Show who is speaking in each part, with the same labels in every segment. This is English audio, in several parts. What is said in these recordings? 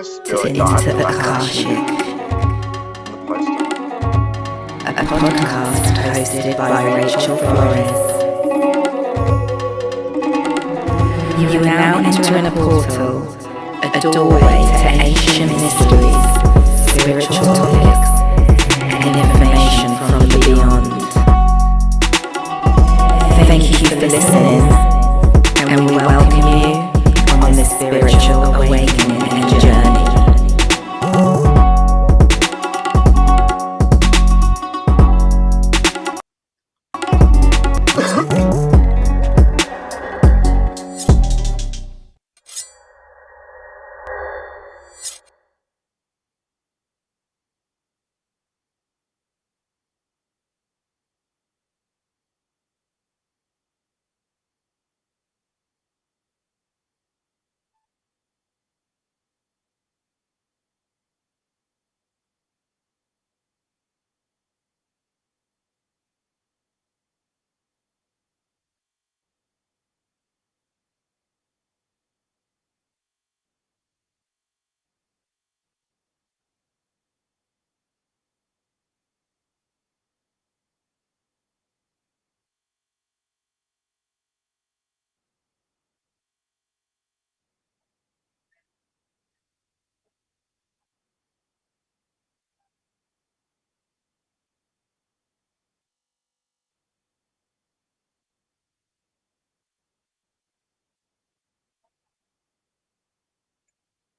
Speaker 1: to Into the Akashic, a podcast hosted by Rachel Flores. You are now entering a portal, a doorway to ancient mysteries, spiritual topics, and information from the beyond. Thank you for listening, and we welcome you on this spiritual awakening and journey.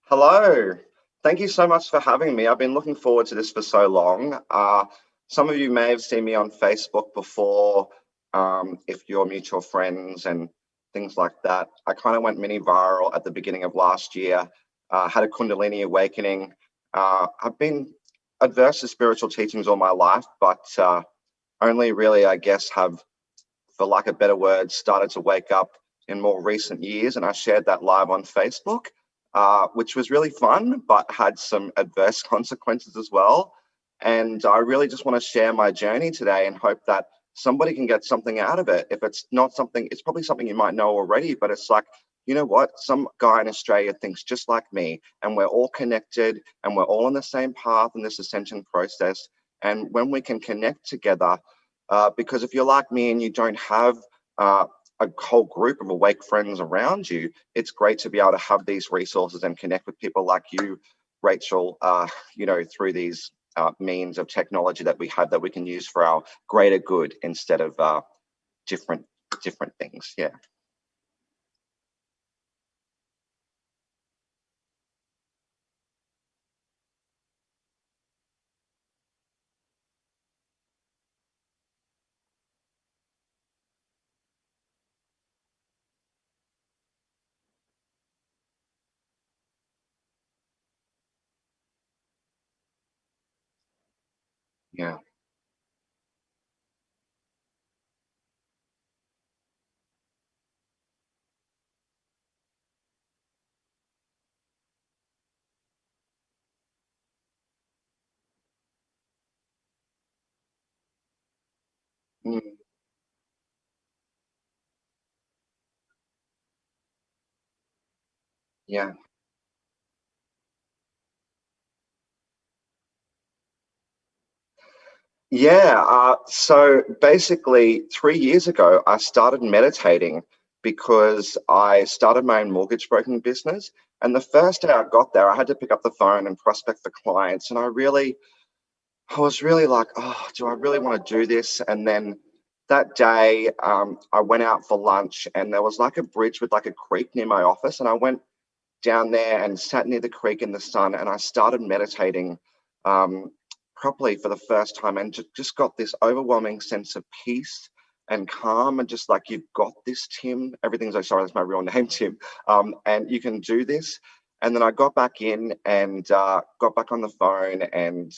Speaker 2: Hello. Thank you so much for having me. I've been looking forward to this for so long. Some of you may have seen me on Facebook before, if you're mutual friends and things like that. I kind of went mini viral at the beginning of last year, had a Kundalini awakening. I've been adverse to spiritual teachings all my life, but only really, I guess, have, for lack of better words, started to wake up in more recent years. And I shared that live on Facebook. Which was really fun, but had some adverse consequences as well. And I really just want to share my journey today and hope that somebody can get something out of it. If it's not something, it's probably something you might know already, but it's like, you know what? Some guy in Australia thinks just like me, and we're all connected and we're all on the same path in this ascension process. And when we can connect together, because if you're like me and you don't have a whole group of awake friends around you, it's great to be able to have these resources and connect with people like you, Rachel, through these means of technology that we have that we can use for our greater good instead of different things. Yeah. Yeah. Mm, yeah. Yeah, so basically 3 years ago, I started meditating because I started my own mortgage broking business. And the first day I got there, I had to pick up the phone and prospect for clients. And I was really like, oh, do I really want to do this? And then that day, I went out for lunch and there was like a bridge with like a creek near my office. And I went down there and sat near the creek in the sun and I started meditating um, properly for the first time and just got this overwhelming sense of peace and calm and just like, you've got this, Tim. Everything's like, sorry, that's my real name, Tim. And you can do this. And then I got back in and got back on the phone and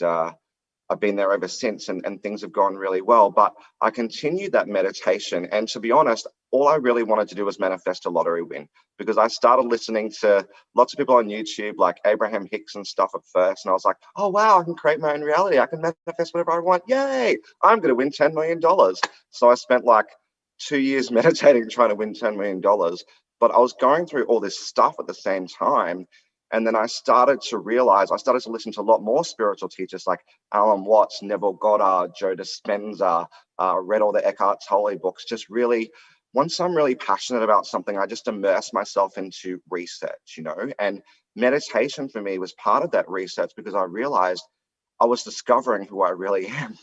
Speaker 2: I've been there ever since and things have gone really well. But I continued that meditation. And to be honest, all I really wanted to do was manifest a lottery win because I started listening to lots of people on YouTube, like Abraham Hicks and stuff at first. And I was like, oh, wow, I can create my own reality. I can manifest whatever I want. Yay, I'm going to win $10 million. So I spent like 2 years meditating trying to win $10 million. But I was going through all this stuff at the same time. And then I started to realize, I started to listen to a lot more spiritual teachers like Alan Watts, Neville Goddard, Joe Dispenza, read all the Eckhart Tolle books. Just really, once I'm really passionate about something, I just immerse myself into research, and meditation for me was part of that research because I realized I was discovering who I really am.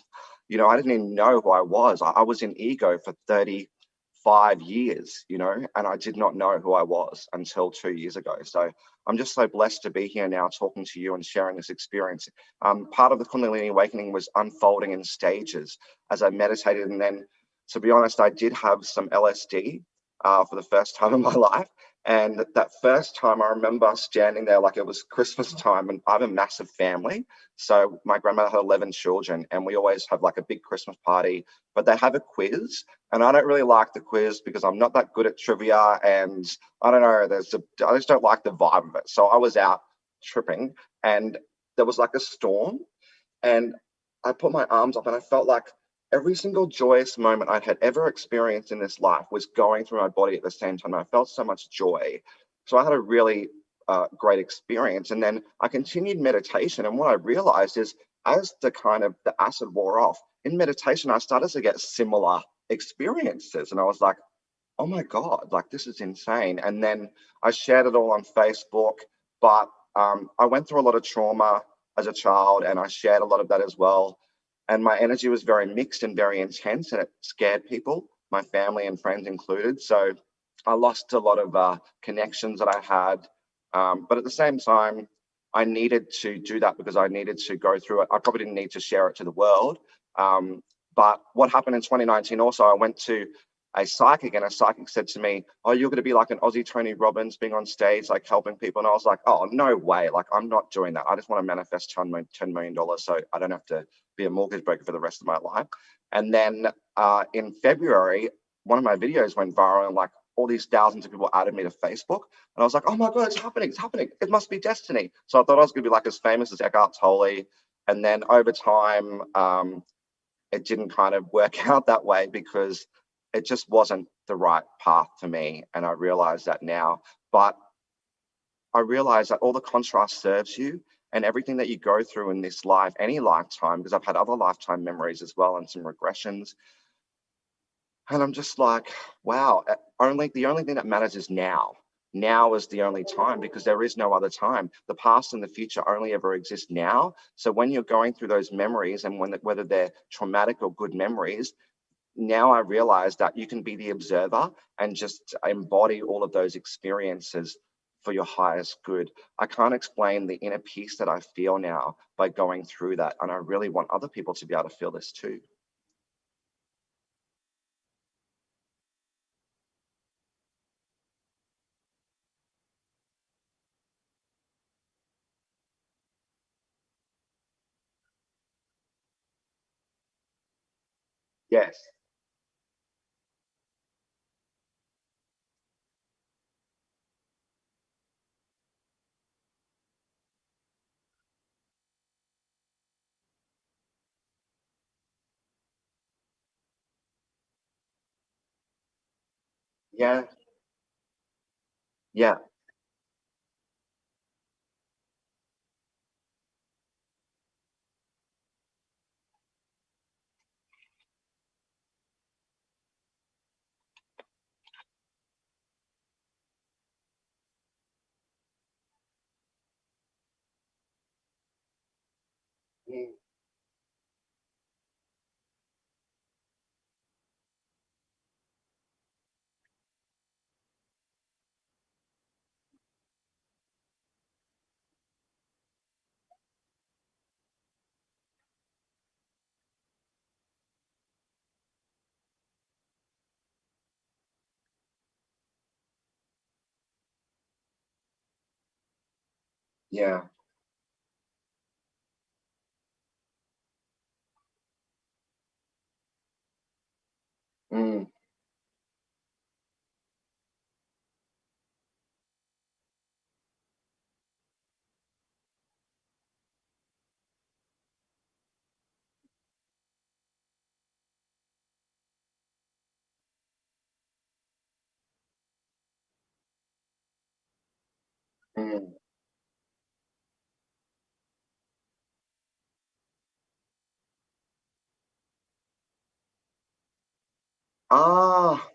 Speaker 2: I didn't even know who I was. I was in ego for 35 years, and I did not know who I was until 2 years ago. So I'm just so blessed to be here now talking to you and sharing this experience. Part of the Kundalini awakening was unfolding in stages as I meditated. And then, to be honest, I did have some LSD for the first time in my life. And that first time, I remember standing there like it was Christmas time, and I have a massive family. So my grandmother had 11 children, and we always have like a big Christmas party, but they have a quiz. And I don't really like the quiz because I'm not that good at trivia. And I don't know, I just don't like the vibe of it. So I was out tripping, and there was like a storm, and I put my arms up, and I felt like every single joyous moment I'd had ever experienced in this life was going through my body at the same time. I felt so much joy. So I had a really great experience. And then I continued meditation. And what I realized is as the acid wore off, in meditation, I started to get similar experiences. And I was like, oh my God, like this is insane. And then I shared it all on Facebook, but I went through a lot of trauma as a child, and I shared a lot of that as well. And my energy was very mixed and very intense, and it scared people, my family and friends included. So I lost a lot of connections that I had. But at the same time, I needed to do that because I needed to go through it. I probably didn't need to share it to the world. But what happened in 2019 also, I went to a psychic, and a psychic said to me, oh, you're going to be like an Aussie Tony Robbins, being on stage, like helping people. And I was like, oh, no way. Like, I'm not doing that. I just want to manifest $10 million so I don't have to be a mortgage broker for the rest of my life. And then in February, one of my videos went viral, and like all these thousands of people added me to Facebook. And I was like, oh my God, it's happening. It's happening. It must be destiny. So I thought I was going to be like as famous as Eckhart Tolle. And then over time, it didn't kind of work out that way because it just wasn't the right path for me. And I realize that now. But I realize that all the contrast serves you, and everything that you go through in this life, any lifetime, because I've had other lifetime memories as well and some regressions. And I'm just like, wow, the only thing that matters is now. Now is the only time because there is no other time. The past and the future only ever exist now. So when you're going through those memories, and whether they're traumatic or good memories, now I realize that you can be the observer and just embody all of those experiences for your highest good. I can't explain the inner peace that I feel now by going through that. And I really want other people to be able to feel this too. Yes. Yeah. Yeah. Mm. Yeah. Mm. Mm. Ah,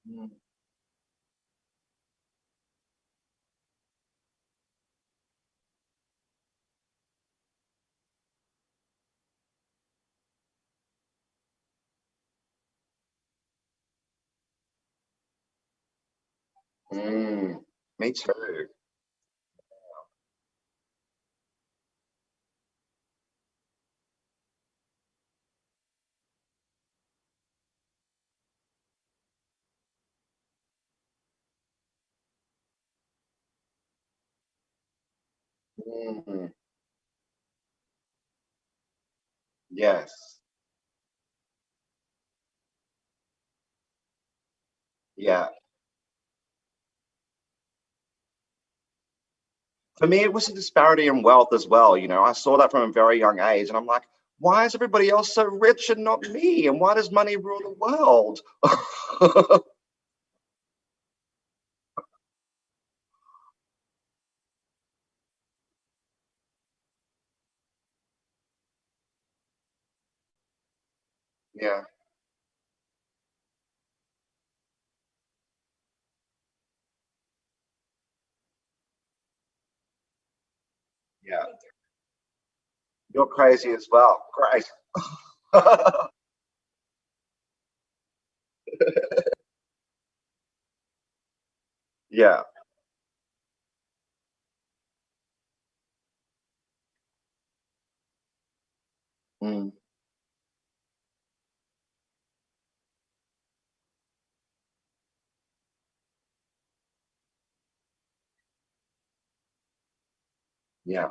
Speaker 2: mm, mm, me too. Mm, yes. Yeah. For me, it was a disparity in wealth as well. I saw that from a very young age, and I'm like, why is everybody else so rich and not me? And why does money rule the world? Yeah, yeah. You're crazy as well. Great. Yeah. Mm, yeah.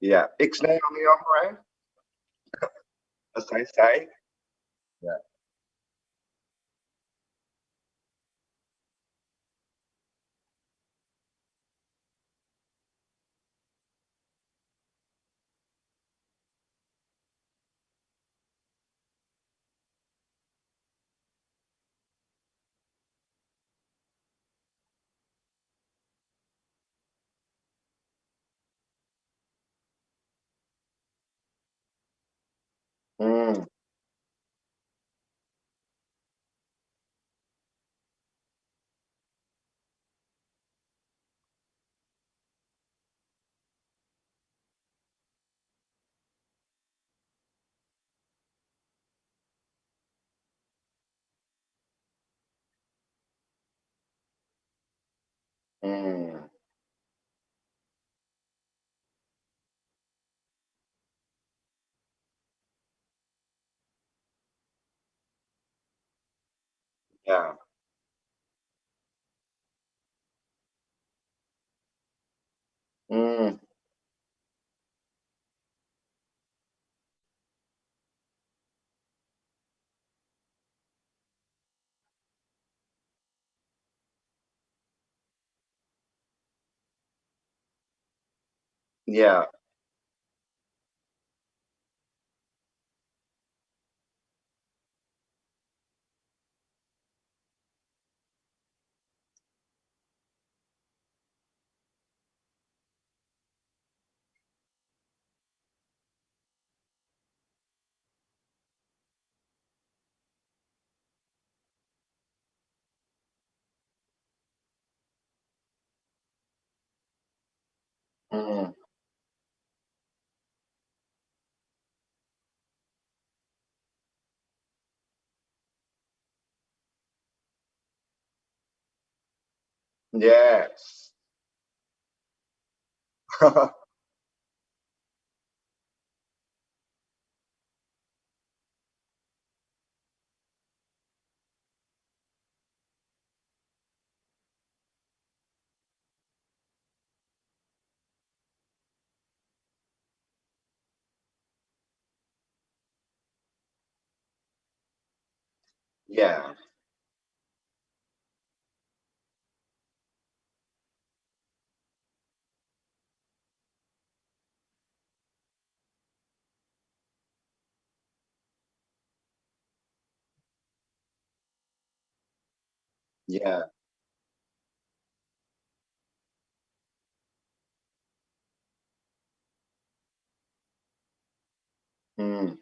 Speaker 2: Yeah. Ixnay on the hombre, as they say. Yeah. Mm, mm, yeah. Mm, yeah. Mm, yes. Yeah. Yeah. Mm,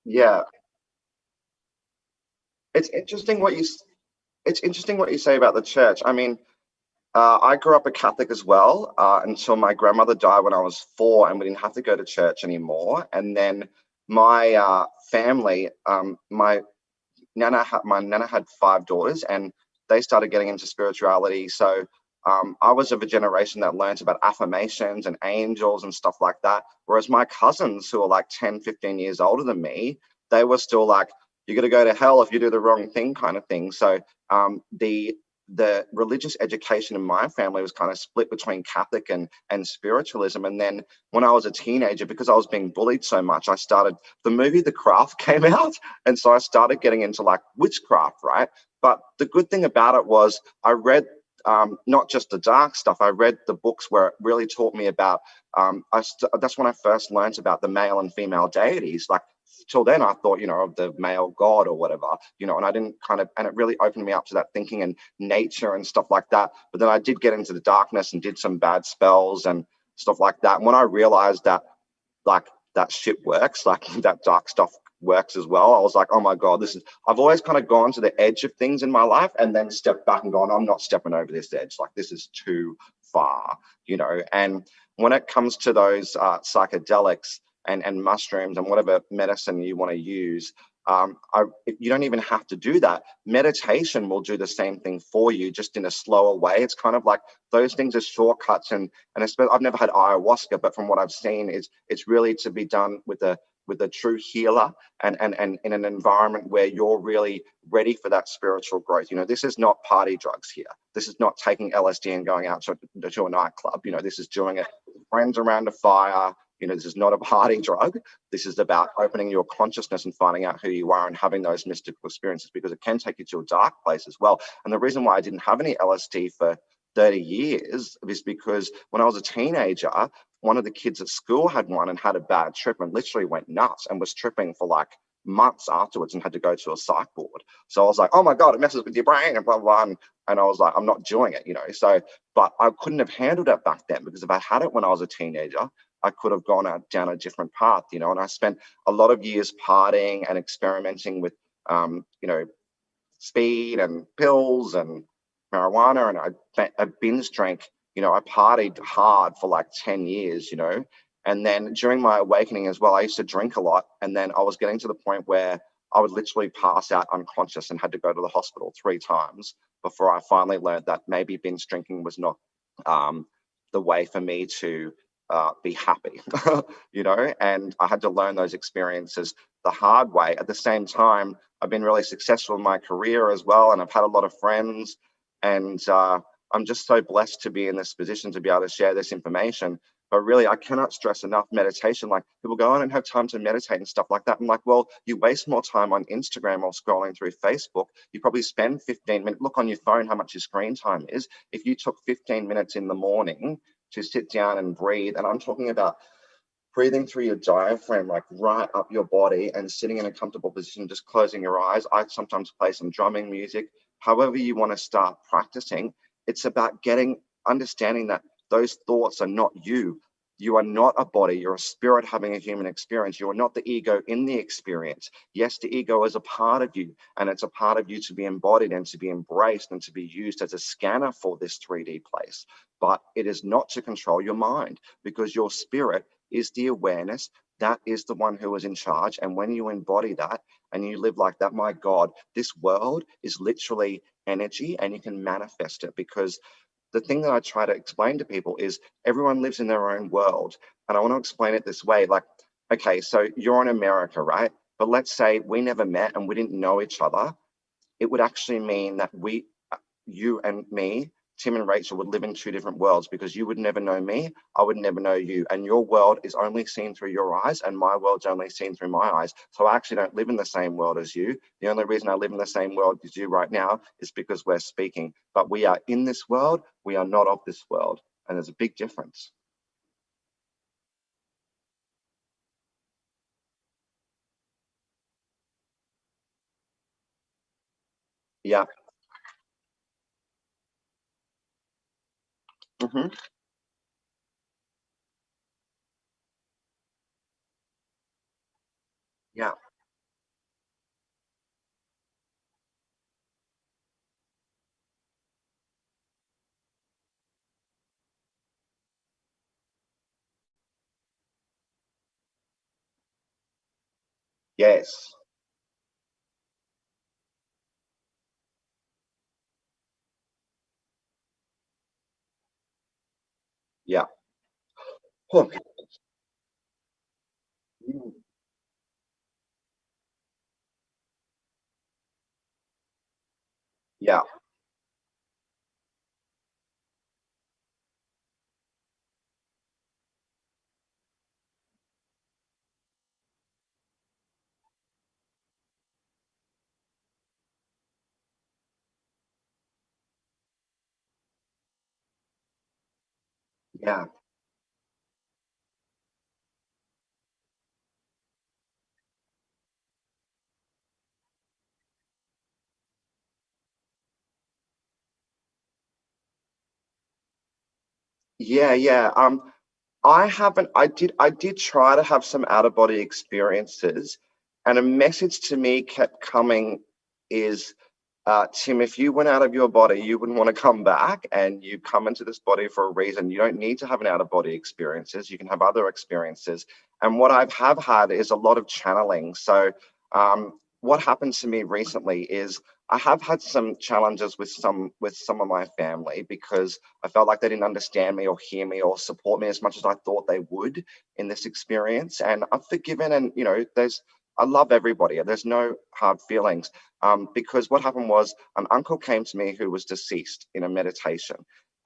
Speaker 2: yeah. It's interesting what it's interesting what you say about the church. I mean, I grew up a Catholic as well, until my grandmother died when I was 4, and we didn't have to go to church anymore. And then my family, my nana had 5 daughters, and they started getting into spirituality. So I was of a generation that learned about affirmations and angels and stuff like that. Whereas my cousins, who are like 10, 15 years older than me, they were still like, you're going to go to hell if you do the wrong thing, kind of thing. So the religious education in my family was kind of split between Catholic and spiritualism. And then when I was a teenager, because I was being bullied so much, I started the movie The Craft came out, and so I started getting into like witchcraft, right? But the good thing about it was I read not just the dark stuff. I read the books where it really taught me about. That's when I first learned about the male and female deities. Like till then, I thought, of the male god or whatever, and I didn't and it really opened me up to that thinking and nature and stuff like that. But then I did get into the darkness and did some bad spells and stuff like that. And when I realized that, like, that shit works, like that dark stuff works as well, I was like, oh my god, this is. I've always kind of gone to the edge of things in my life and then stepped back and gone, I'm not stepping over this edge. Like this is too far. And when it comes to those psychedelics and mushrooms and whatever medicine you want to use, you don't even have to do that. Meditation will do the same thing for you, just in a slower way. It's kind of like those things are shortcuts, and especially, I've never had ayahuasca, but from what I've seen, is it's really to be done with a true healer, and in an environment where you're really ready for that spiritual growth. This is not party drugs here. This is not taking LSD and going out to a nightclub. This is doing it with friends around a fire. This is not a party drug. This is about opening your consciousness and finding out who you are and having those mystical experiences, because it can take you to a dark place as well. And the reason why I didn't have any LSD for 30 years is because when I was a teenager, one of the kids at school had one and had a bad trip and literally went nuts and was tripping for like months afterwards and had to go to a psych ward. So I was like, oh my God, it messes with your brain and blah, blah, blah. And I was like, I'm not doing it. So, but I couldn't have handled it back then, because if I had it when I was a teenager, I could have gone out down a different path. And I spent a lot of years partying and experimenting with, speed and pills and marijuana, and I binge drank. I partied hard for like 10 years. And then during my awakening as well, I used to drink a lot, and then I was getting to the point where I would literally pass out unconscious and had to go to the hospital 3 times before I finally learned that maybe binge drinking was not um, the way for me to be happy. And I had to learn those experiences the hard way. At the same time, I've been really successful in my career as well, and I've had a lot of friends, and I'm just so blessed to be in this position to be able to share this information. But really, I cannot stress enough meditation. Like, people go, I don't have time to meditate and stuff like that. I'm like, well, you waste more time on Instagram or scrolling through Facebook. You probably spend 15 minutes, look on your phone how much your screen time is. If you took 15 minutes in the morning to sit down and breathe, and I'm talking about breathing through your diaphragm, like right up your body, and sitting in a comfortable position, just closing your eyes. I sometimes play some drumming music. However you want to start practicing, it's about understanding that those thoughts are not you. You are not a body. You're a spirit having a human experience. You are not the ego in the experience. Yes, the ego is a part of you, and it's a part of you to be embodied and to be embraced and to be used as a scanner for this 3D place. But it is not to control your mind, because your spirit is the awareness. That is the one who is in charge. And when you embody that and you live like that, my God, this world is literally energy and you can manifest it. Because the thing that I try to explain to people is everyone lives in their own world. And I want to explain it this way. Like, okay, so you're in America, right? But let's say we never met and we didn't know each other. It would actually mean that you and me, Tim and Rachel, would live in two different worlds, because you would never know me, I would never know you. And your world is only seen through your eyes, and my world's only seen through my eyes. So I actually don't live in the same world as you. The only reason I live in the same world as you right now is because we're speaking. But we are in this world, we are not of this world. And there's a big difference. Yeah. Hmm. Yeah. Yes. Yeah. Huh. Mm. Yeah. Yeah. Yeah. Yeah. I did try to have some out of body experiences, and a message to me kept coming is, Tim, if you went out of your body, you wouldn't want to come back, and you come into this body for a reason. You don't need to have an out of body experiences. You can have other experiences. And what have had is a lot of channeling. So, what happened to me recently is I have had some challenges with some of my family, because I felt like they didn't understand me or hear me or support me as much as I thought they would in this experience. And I've forgiven, and I love everybody. There's no hard feelings. Because what happened was an uncle came to me who was deceased in a meditation,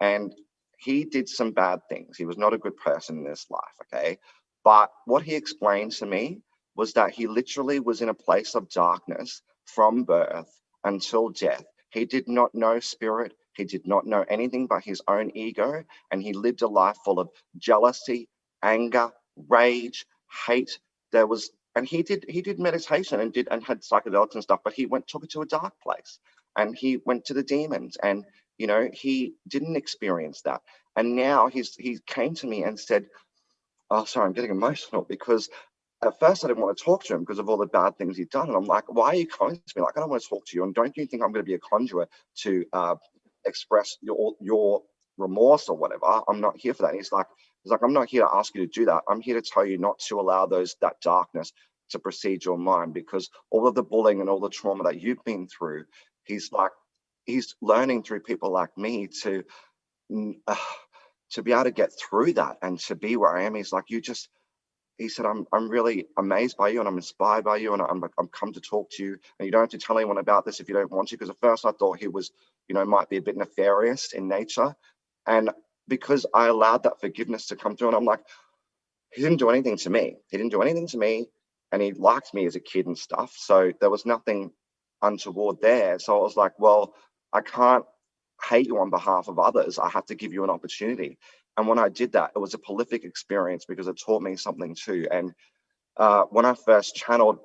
Speaker 2: and he did some bad things. He was not a good person in this life, okay? But what he explained to me was that he literally was in a place of darkness from birth until death. He did not know spirit. He did not know anything but his own ego. And he lived a life full of jealousy, anger, rage, hate. And he did meditation and had psychedelics and stuff, but he took it to a dark place, and he went to the demons, and he didn't experience that. And now he came to me and said, oh, sorry, I'm getting emotional, because at first I didn't want to talk to him because of all the bad things he'd done. And I'm like, why are you coming to me? Like, I don't want to talk to you. And don't you think I'm going to be a conduit to express your remorse or whatever? I'm not here for that. And he's like, I'm not here to ask you to do that. I'm here to tell you not to allow that darkness to precede your mind, because all of the bullying and all the trauma that you've been through, he's like, he's learning through people like me mm, uh, to be able to get through that and to be where I am. He said, I'm really amazed by you, and I'm inspired by you, and I'm come to talk to you, and you don't have to tell anyone about this if you don't want to. Because at first I thought he was, might be a bit nefarious in nature. And because I allowed that forgiveness to come through, and I'm like, he didn't do anything to me. He didn't do anything to me. And he liked me as a kid and stuff. So there was nothing untoward there. So I was like, well, I can't hate you on behalf of others. I have to give you an opportunity. And when I did that, it was a prolific experience, because it taught me something too. And when I first channeled,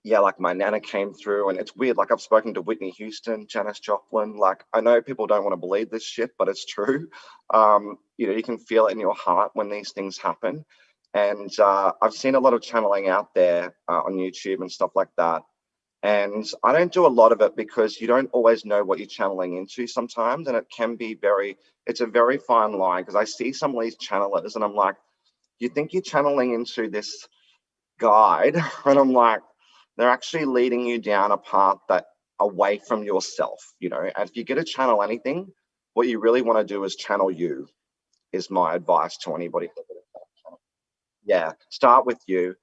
Speaker 2: yeah, like my nana came through, and it's weird. Like, I've spoken to Whitney Houston, Janis Joplin. Like, I know people don't want to believe this shit, but it's true. You can feel it in your heart when these things happen. And I've seen a lot of channeling out there on YouTube and stuff like that. And I don't do a lot of it, because you don't always know what you're channeling into sometimes. And it can be it's a very fine line, because I see some of these channelers and I'm like, you think you're channeling into this guide? And I'm like, they're actually leading you down a path that away from yourself, you know. And if you get to channel anything, what you really want to do is channel you, is my advice to anybody. Yeah, start with you.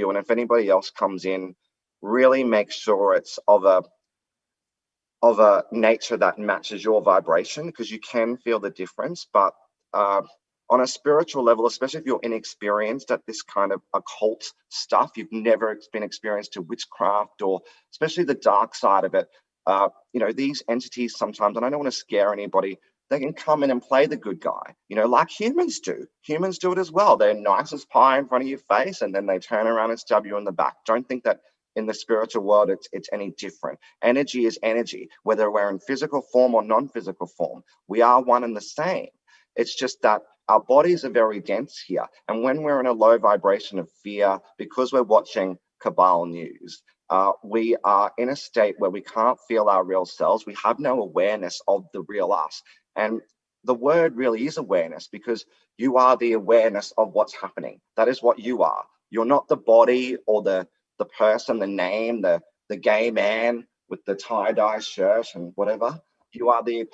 Speaker 2: And if anybody else comes in, really make sure it's of a nature that matches your vibration, because you can feel the difference. But uh, on a spiritual level, especially if you're inexperienced at this kind of occult stuff, you've never been experienced to witchcraft, or especially the dark side of it. You know, these entities sometimes, and I don't want to scare anybody, they can come in and play the good guy, you know, like humans do. Humans do it as well. They're nice as pie in front of your face, and then they turn around and stab you in the back. Don't think that in the spiritual world it's any different. Energy is energy, whether we're in physical form or non-physical form. We are one and the same. It's just that our bodies are very dense here. And when we're in a low vibration of fear, because we're watching Cabal News, we are in a state where we can't feel our real selves. We have no awareness of the real us. And the word really is awareness, because you are the awareness of what's happening. That is what you are. You're not the body or the person, the name, the gay man with the tie-dye shirt and whatever. You are the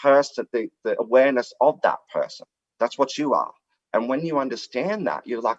Speaker 2: person, the awareness of that person. That's what you are. And when you understand that, you're like,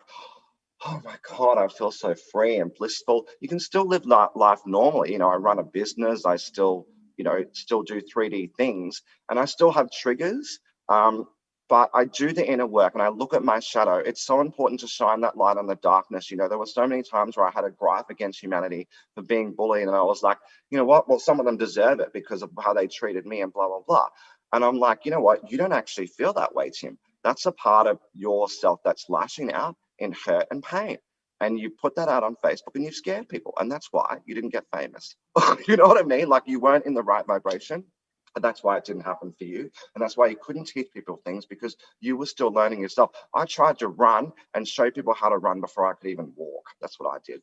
Speaker 2: oh my God, I feel so free and blissful. You can still live life normally. You know, I run a business, I still, you know, still do 3D things, and I still have triggers. Um, but I do the inner work and I look at my shadow. It's so important to shine that light on the darkness. You know, there were so many times where I had a gripe against humanity for being bullied, and I was like, you know what? Well, some of them deserve it because of how they treated me and blah, blah, blah. And I'm like, you know what? You don't actually feel that way, Tim. That's a part of yourself that's lashing out in hurt and pain. And you put that out on Facebook and you've scared people. And that's why you didn't get famous. You know what I mean? Like, you weren't in the right vibration. And that's why it didn't happen for you. And that's why you couldn't teach people things, because you were still learning yourself. I tried to run and show people how to run before I could even walk. That's what I did.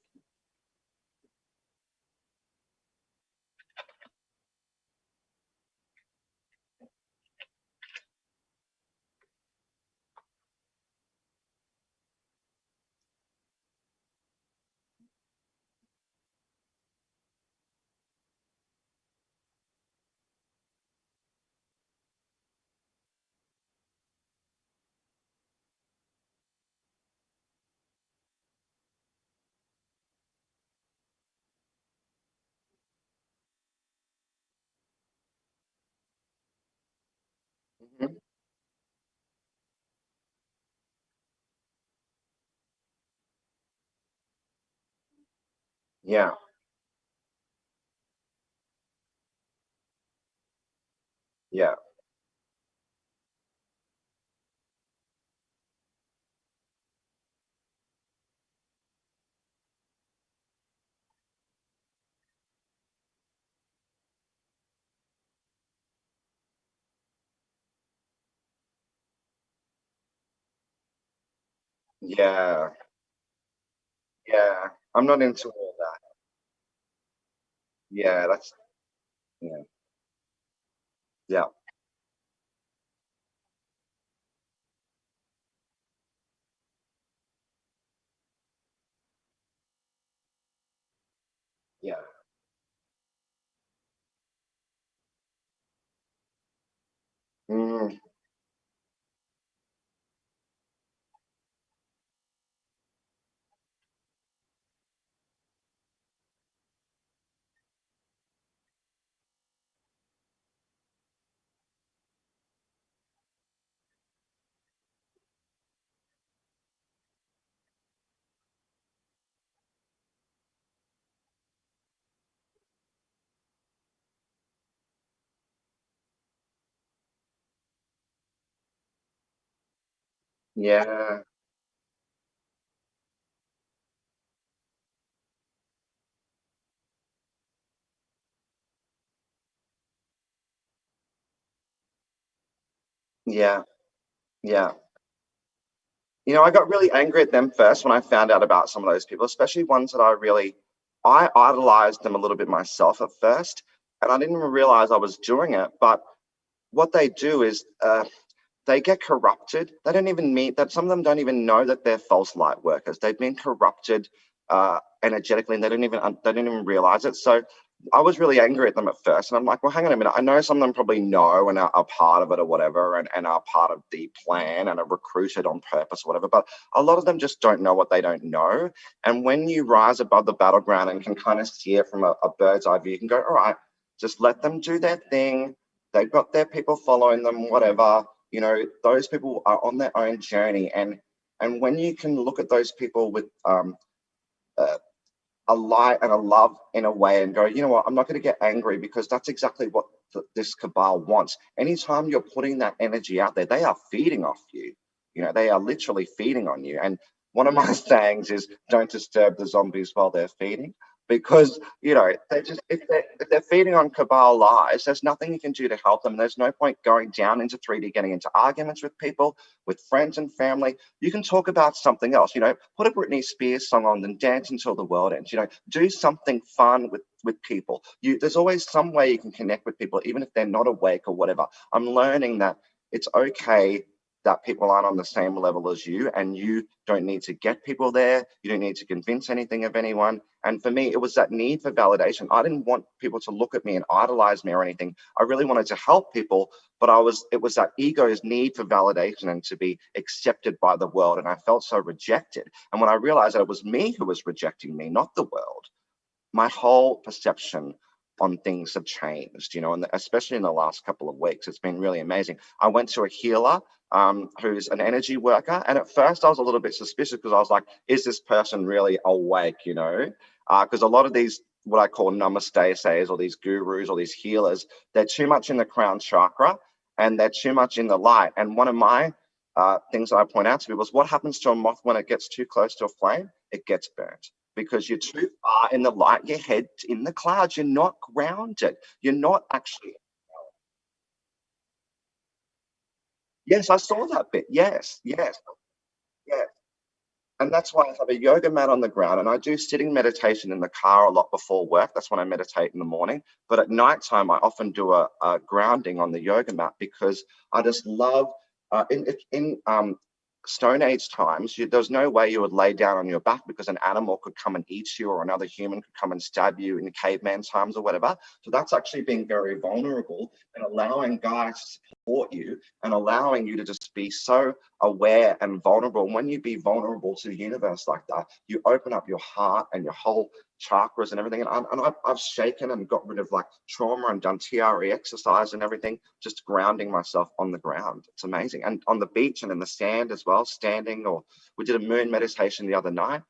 Speaker 2: Mhm. Yeah, yeah, yeah, yeah. I'm not into all that. Yeah, that's, yeah, yeah, yeah. Mm, yeah, yeah, yeah. You know, I got really angry at them first when I found out about some of those people, especially ones that I idolized them a little bit myself at first, and I didn't even realize I was doing it. But what they do is they get corrupted. They don't even mean that. Some of them don't even know that they're false light workers. They've been corrupted energetically, and they didn't even realize it. So I was really angry at them at first, and I'm like, well, hang on a minute. I know some of them probably know and are part of it or whatever, and are part of the plan and are recruited on purpose or whatever, but a lot of them just don't know what they don't know. And when you rise above the battleground and can kind of see it from a bird's eye view, you can go, all right, just let them do their thing. They've got their people following them, whatever. You know, those people are on their own journey. And when you can look at those people with a light and a love in a way and go, you know what, I'm not going to get angry, because that's exactly what this cabal wants. Anytime you're putting that energy out there, they are feeding off you. You know, they are literally feeding on you. And one of my sayings is, don't disturb the zombies while they're feeding, because, you know, they just, if they're feeding on cabal lies, there's nothing you can do to help them. There's no point going down into 3D, getting into arguments with people, with friends and family. You can talk about something else, you know, put a Britney Spears song on and dance until the world ends, you know, do something fun with people. There's always some way you can connect with people, even if they're not awake or whatever. I'm learning that it's okay that people aren't on the same level as you, and you don't need to get people there. You don't need to convince anything of anyone. And for me, it was that need for validation. I didn't want people to look at me and idolize me or anything. I really wanted to help people, but it was that ego's need for validation and to be accepted by the world. And I felt so rejected. And when I realized that it was me who was rejecting me, not the world, my whole perception on things have changed, you know, and especially in the last couple of weeks, it's been really amazing. I went to a healer who's an energy worker, and at first I was a little bit suspicious, because I was like, is this person really awake, you know? Because a lot of these, what I call namaste sayers, or these gurus or these healers, they're too much in the crown chakra and they're too much in the light. And one of my things that I point out to people is, what happens to a moth when it gets too close to a flame? It gets burnt, because you're too far in the light, your head's in the clouds, you're not grounded, you're not actually. Yes, I saw that bit. Yes, yes, yes. And that's why I have a yoga mat on the ground, and I do sitting meditation in the car a lot before work. That's when I meditate in the morning. But at nighttime, I often do a grounding on the yoga mat, because I just love in Stone Age times, there's no way you would lay down on your back, because an animal could come and eat you, or another human could come and stab you in caveman times or whatever. So that's actually being very vulnerable, and allowing guys to support you, and allowing you to just be so aware and vulnerable. And when you be vulnerable to the universe like that, you open up your heart and your whole chakras and everything. And I've shaken and got rid of like trauma and done TRE exercise and everything, just grounding myself on the ground. It's amazing. And on the beach and in the sand as well, standing. Or we did a moon meditation the other night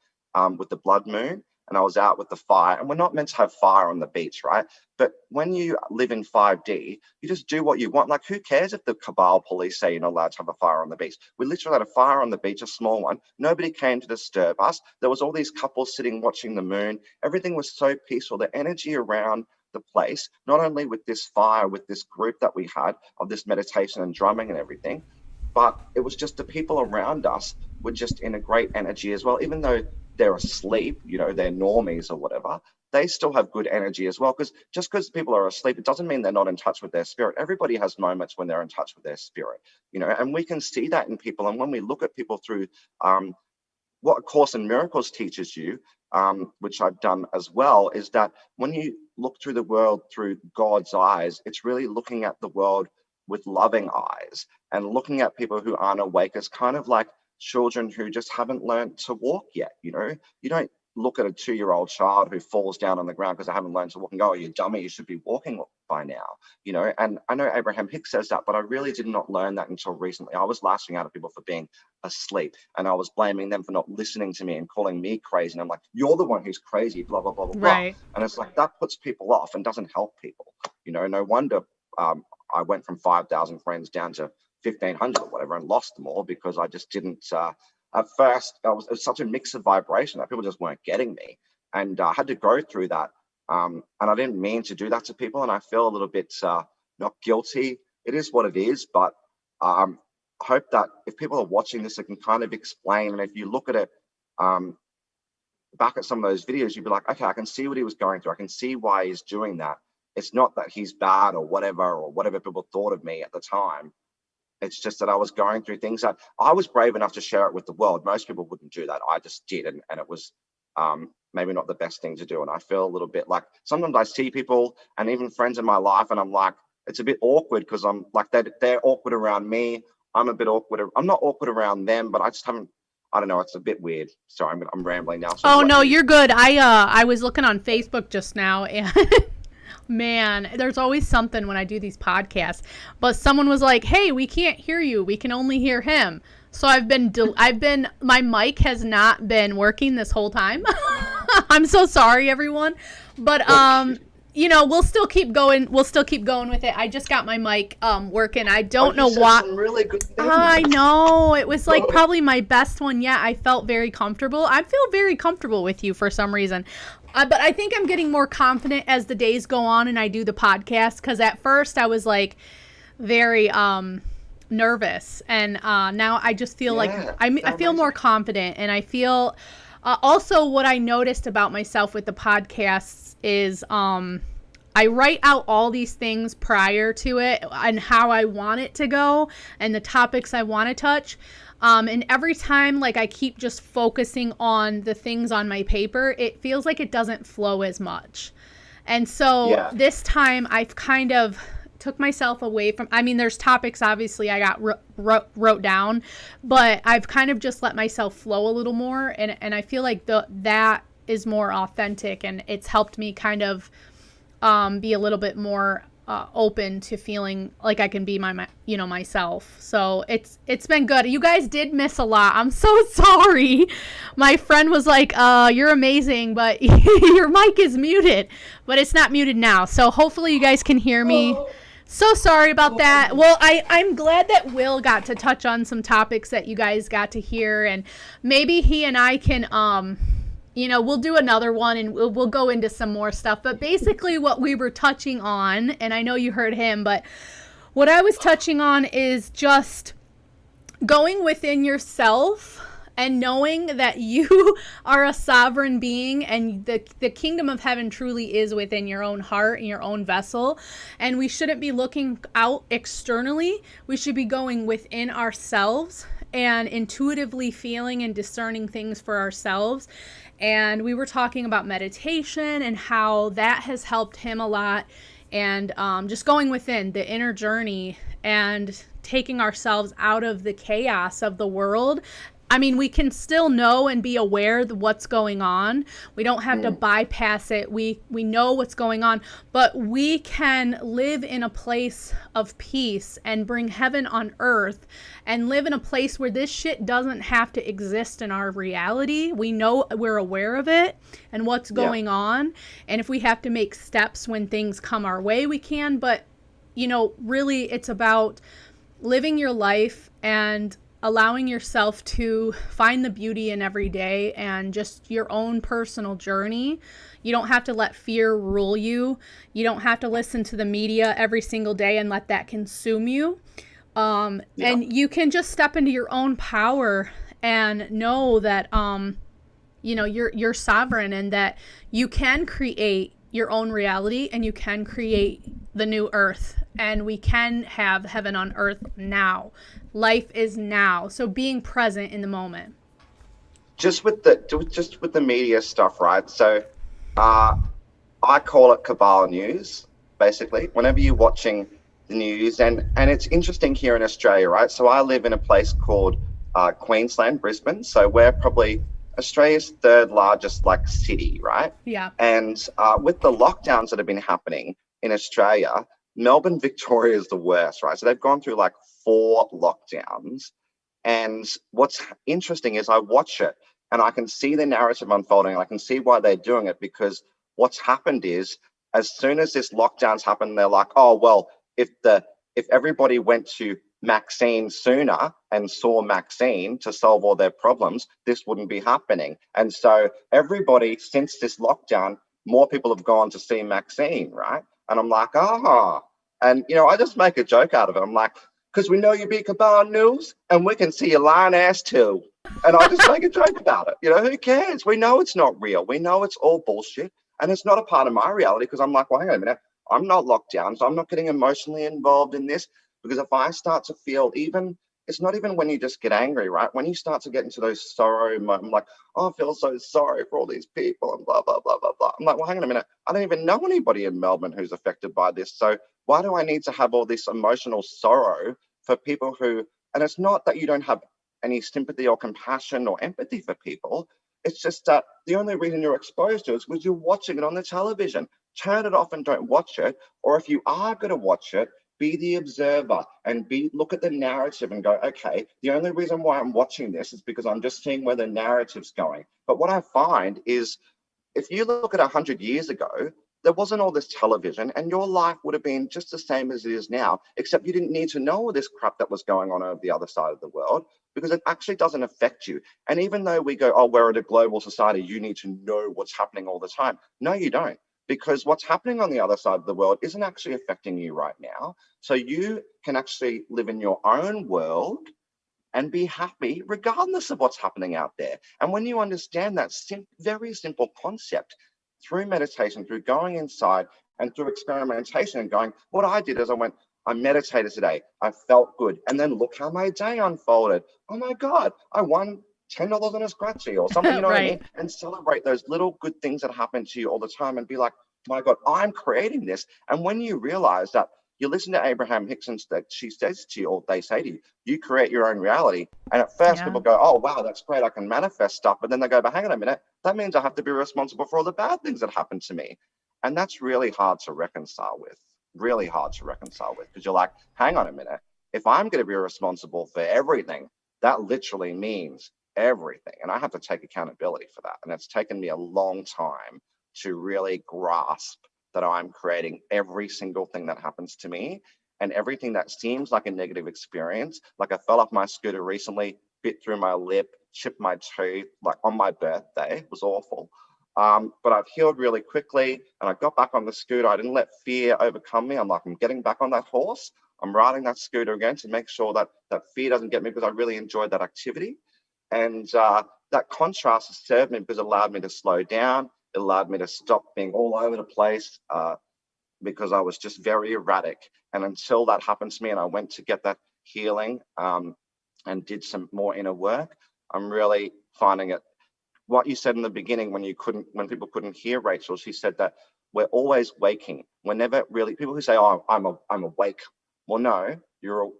Speaker 2: with the blood moon, and I was out with the fire. And we're not meant to have fire on the beach, right? But when you live in 5D, you just do what you want. Like, who cares if the cabal police say you're not allowed to have a fire on the beach? We literally had a fire on the beach, a small one. Nobody came to disturb us. There was all these couples sitting watching the moon. Everything was so peaceful. The energy around the place, not only with this fire, with this group that we had of this meditation and drumming and everything, but it was just the people around us were just in a great energy as well. Even though they're asleep, you know, they're normies or whatever, they still have good energy as well. Because just because people are asleep, it doesn't mean they're not in touch with their spirit. Everybody has moments when they're in touch with their spirit, you know, and we can see that in people. And when we look at people through what A Course in Miracles teaches you, which I've done as well, is that when you look through the world through God's eyes, it's really looking at the world with loving eyes, and looking at people who aren't awake as kind of like children who just haven't learned to walk yet. You know, you don't look at a 2-year-old child who falls down on the ground because they haven't learned to walk and go, oh, you dummy, you should be walking by now, you know. And I know Abraham Hicks says that, but I really did not learn that until recently. I was lashing out at people for being asleep, and I was blaming them for not listening to me and calling me crazy. And I'm like, you're the one who's crazy, blah, blah, blah, blah,
Speaker 3: Right.
Speaker 2: blah. And it's like, that puts people off and doesn't help people. You know, no wonder I went from 5,000 friends down to 1,500 or whatever, and lost them all, because I just didn't, at first, it was such a mix of vibration that people just weren't getting me. And I had to go through that. And I didn't mean to do that to people. And I feel a little bit not guilty. It is what it is. But I hope that if people are watching this, it can kind of explain. And if you look at it back at some of those videos, you'd be like, okay, I can see what he was going through. I can see why he's doing that. It's not that he's bad or whatever people thought of me at the time. It's just that I was going through things that I was brave enough to share it with the world. Most people wouldn't do that. I just did. And it was maybe not the best thing to do. And I feel a little bit like sometimes I see people and even friends in my life, and I'm like, it's a bit awkward because I'm like, they're awkward around me. I'm a bit awkward. I'm not awkward around them, but I just haven't. I don't know. It's a bit weird. Sorry, I'm rambling now. So
Speaker 3: Oh no, you're good. I was looking on Facebook just now, and man, there's always something when I do these podcasts. But someone was like, "Hey, we can't hear you. We can only hear him." So my mic has not been working this whole time. I'm so sorry, everyone. But we'll still keep going. We'll still keep going with it. I just got my mic working. I don't know why.
Speaker 2: Some really good things.
Speaker 3: I know. It was like probably my best one yet. I felt very comfortable. I feel very comfortable with you for some reason. But I think I'm getting more confident as the days go on and I do the podcast, because at first I was like very nervous, and now I just feel like I feel more confident, and I feel also what I noticed about myself with the podcasts is I write out all these things prior to it and how I want it to go and the topics I want to touch. And every time, like, I keep just focusing on the things on my paper, it feels like it doesn't flow as much. And so this time I've kind of took myself away from, I mean, there's topics obviously I got wrote down, but I've kind of just let myself flow a little more. And I feel like that is more authentic, and it's helped me kind of be a little bit more open to feeling like I can be myself. So it's been good. You guys did miss a lot. I'm so sorry. My friend was like, you're amazing, but your mic is muted. But it's not muted now. So hopefully you guys can hear me. So sorry about that. Well, I'm glad that Will got to touch on some topics that you guys got to hear, and maybe he and I can we'll do another one and we'll go into some more stuff. But basically what we were touching on, and I know you heard him, but what I was touching on is just going within yourself and knowing that you are a sovereign being, and the kingdom of heaven truly is within your own heart and your own vessel. And we shouldn't be looking out externally. We should be going within ourselves and intuitively feeling and discerning things for ourselves. And we were talking about meditation and how that has helped him a lot, and just going within the inner journey and taking ourselves out of the chaos of the world. I mean, we can still know and be aware of what's going on. We don't have to bypass it. We know what's going on, but we can live in a place of peace and bring heaven on earth and live in a place where this shit doesn't have to exist in our reality. We know, we're aware of it and what's going on. And if we have to make steps when things come our way, we can. But, really it's about living your life and allowing yourself to find the beauty in every day and just your own personal journey. You don't have to let fear rule you. You don't have to listen to the media every single day and let that consume you. And you can just step into your own power and know that, you're sovereign, and that you can create your own reality, and you can create the new earth, and we can have heaven on earth now. Life is now. So being present in the moment.
Speaker 2: Just with the media stuff, right? So I call it cabal news, basically. Whenever you're watching the news, and it's interesting here in Australia, right? So I live in a place called Queensland, Brisbane. So we're probably Australia's third largest city, right?
Speaker 3: Yeah.
Speaker 2: And with the lockdowns that have been happening in Australia, Melbourne, Victoria is the worst, right? So they've gone through 4 lockdowns. And what's interesting is I watch it and I can see the narrative unfolding. I can see why they're doing it, because what's happened is, as soon as this lockdowns happened, they're like, oh, well, if everybody went to Maxine sooner and saw Maxine to solve all their problems, this wouldn't be happening. And so everybody, since this lockdown, more people have gone to see Maxine, right? And I'm like, and I just make a joke out of it. I'm like, because we know you be cabal news and we can see your lying ass too. And I just make a joke about it. Who cares? We know it's not real. We know it's all bullshit, and it's not a part of my reality, because I'm like, well, hang on a minute. I'm not locked down, so I'm not getting emotionally involved in this. Because if I start to feel, even it's not even when you just get angry, right? When you start to get into those sorrow moments, like, oh, I feel so sorry for all these people and blah, blah, blah, blah, blah. I'm like, well, hang on a minute. I don't even know anybody in Melbourne who's affected by this. So why do I need to have all this emotional sorrow for people who, and it's not that you don't have any sympathy or compassion or empathy for people. It's just that the only reason you're exposed to it is because you're watching it on the television. Turn it off and don't watch it. Or if you are going to watch it, be the observer and look at the narrative and go, okay, the only reason why I'm watching this is because I'm just seeing where the narrative's going. But what I find is if you look at 100 years ago, there wasn't all this television and your life would have been just the same as it is now, except you didn't need to know all this crap that was going on over the other side of the world because it actually doesn't affect you. And even though we go, oh, we're at a global society, you need to know what's happening all the time. No, you don't. Because what's happening on the other side of the world isn't actually affecting you right now. So you can actually live in your own world and be happy regardless of what's happening out there. And when you understand that very simple concept through meditation, through going inside and through experimentation and going, what I did is I meditated today. I felt good. And then look how my day unfolded. Oh my God, I won $10 on a scratchy or something, you know what I mean? And celebrate those little good things that happen to you all the time and be like, my God, I'm creating this. And when you realize that, you listen to Abraham Hicks and she says to you, or they say to you, you create your own reality. And at first people go, oh, wow, that's great. I can manifest stuff. But then they go, but hang on a minute. That means I have to be responsible for all the bad things that happen to me. And that's really hard to reconcile with, because you're like, hang on a minute. If I'm going to be responsible for everything, that literally means everything. And I have to take accountability for that. And it's taken me a long time to really grasp that I'm creating every single thing that happens to me and everything that seems like a negative experience. Like I fell off my scooter recently, bit through my lip, chipped my tooth, like on my birthday. It was awful. But I've healed really quickly and I got back on the scooter. I didn't let fear overcome me. I'm getting back on that horse. I'm riding that scooter again to make sure that fear doesn't get me because I really enjoyed that activity. And that contrast has served me because it allowed me to slow down. It allowed me to stop being all over the place because I was just very erratic. And until that happened to me and I went to get that healing and did some more inner work, I'm really finding it. What you said in the beginning when people couldn't hear Rachel, she said that we're always waking. We're never really, people who say, oh, I'm awake. Well, no, you're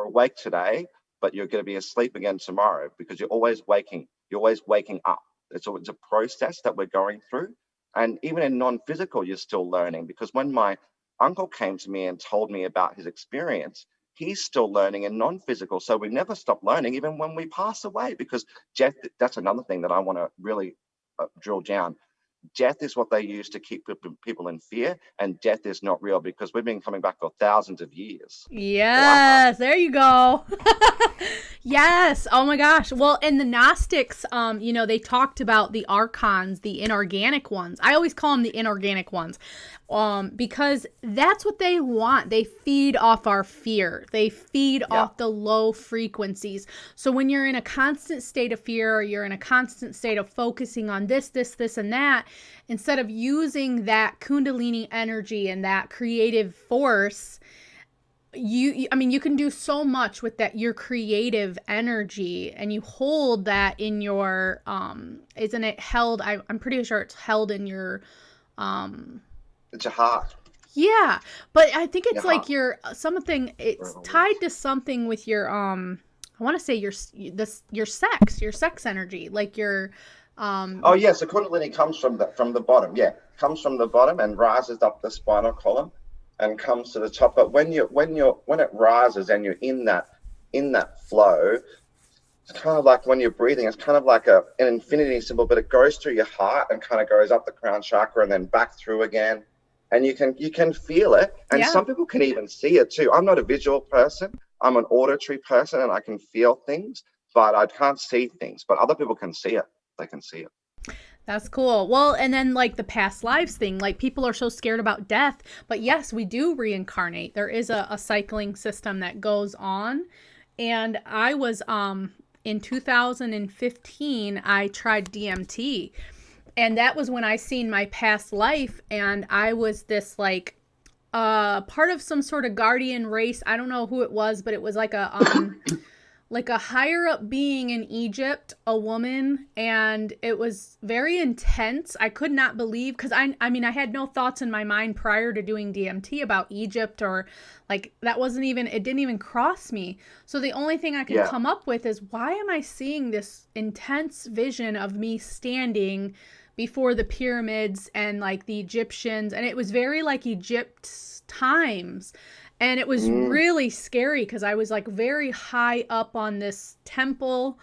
Speaker 2: awake today, but you're going to be asleep again tomorrow because you're always waking. You're always waking up. It's a process that we're going through. And even in non-physical, you're still learning because when my uncle came to me and told me about his experience, he's still learning in non-physical. So we never stop learning, even when we pass away, because death, that's another thing that I want to really drill down. Death is what they use to keep people in fear, and death is not real because we've been coming back for thousands of years.
Speaker 3: Yes, wow. There you go. Yes. Oh my gosh. Well, and the Gnostics, they talked about the archons, the inorganic ones. I always call them the inorganic ones, because that's what they want. They feed off our fear. They feed off the low frequencies. So when you're in a constant state of fear, or you're in a constant state of focusing on this, and that, instead of using that Kundalini energy and that creative force, you can do so much with that, your creative energy, and you hold that in your, isn't it held? I'm pretty sure it's held in your,
Speaker 2: it's your heart.
Speaker 3: Yeah. But I think it's like it's tied to something with your, I want to say your sex energy, like your,
Speaker 2: oh yes, the Kundalini comes from the bottom. Yeah, comes from the bottom and rises up the spinal column and comes to the top. But when it rises and you're in that flow, it's kind of like when you're breathing. It's kind of like an infinity symbol, but it goes through your heart and kind of goes up the crown chakra and then back through again. And you can feel it. And some people can even see it too. I'm not a visual person. I'm an auditory person, and I can feel things, but I can't see things. But other people can see it. They can see it.
Speaker 3: That's cool. Well, and then like the past lives thing, like people are so scared about death, but yes, we do reincarnate. There is a cycling system that goes on. And I was, in 2015, I tried DMT, and that was when I seen my past life. And I was this like, part of some sort of guardian race. I don't know who it was, but it was like a, like a higher up being in Egypt, a woman, and it was very intense. I could not believe, because I mean, I had no thoughts in my mind prior to doing DMT about Egypt, or like that wasn't even, it didn't even cross me. So the only thing I could come up with is, why am I seeing this intense vision of me standing before the pyramids and like the Egyptians? And it was very like Egypt's times. And it was really scary, because I was like very high up on this temple,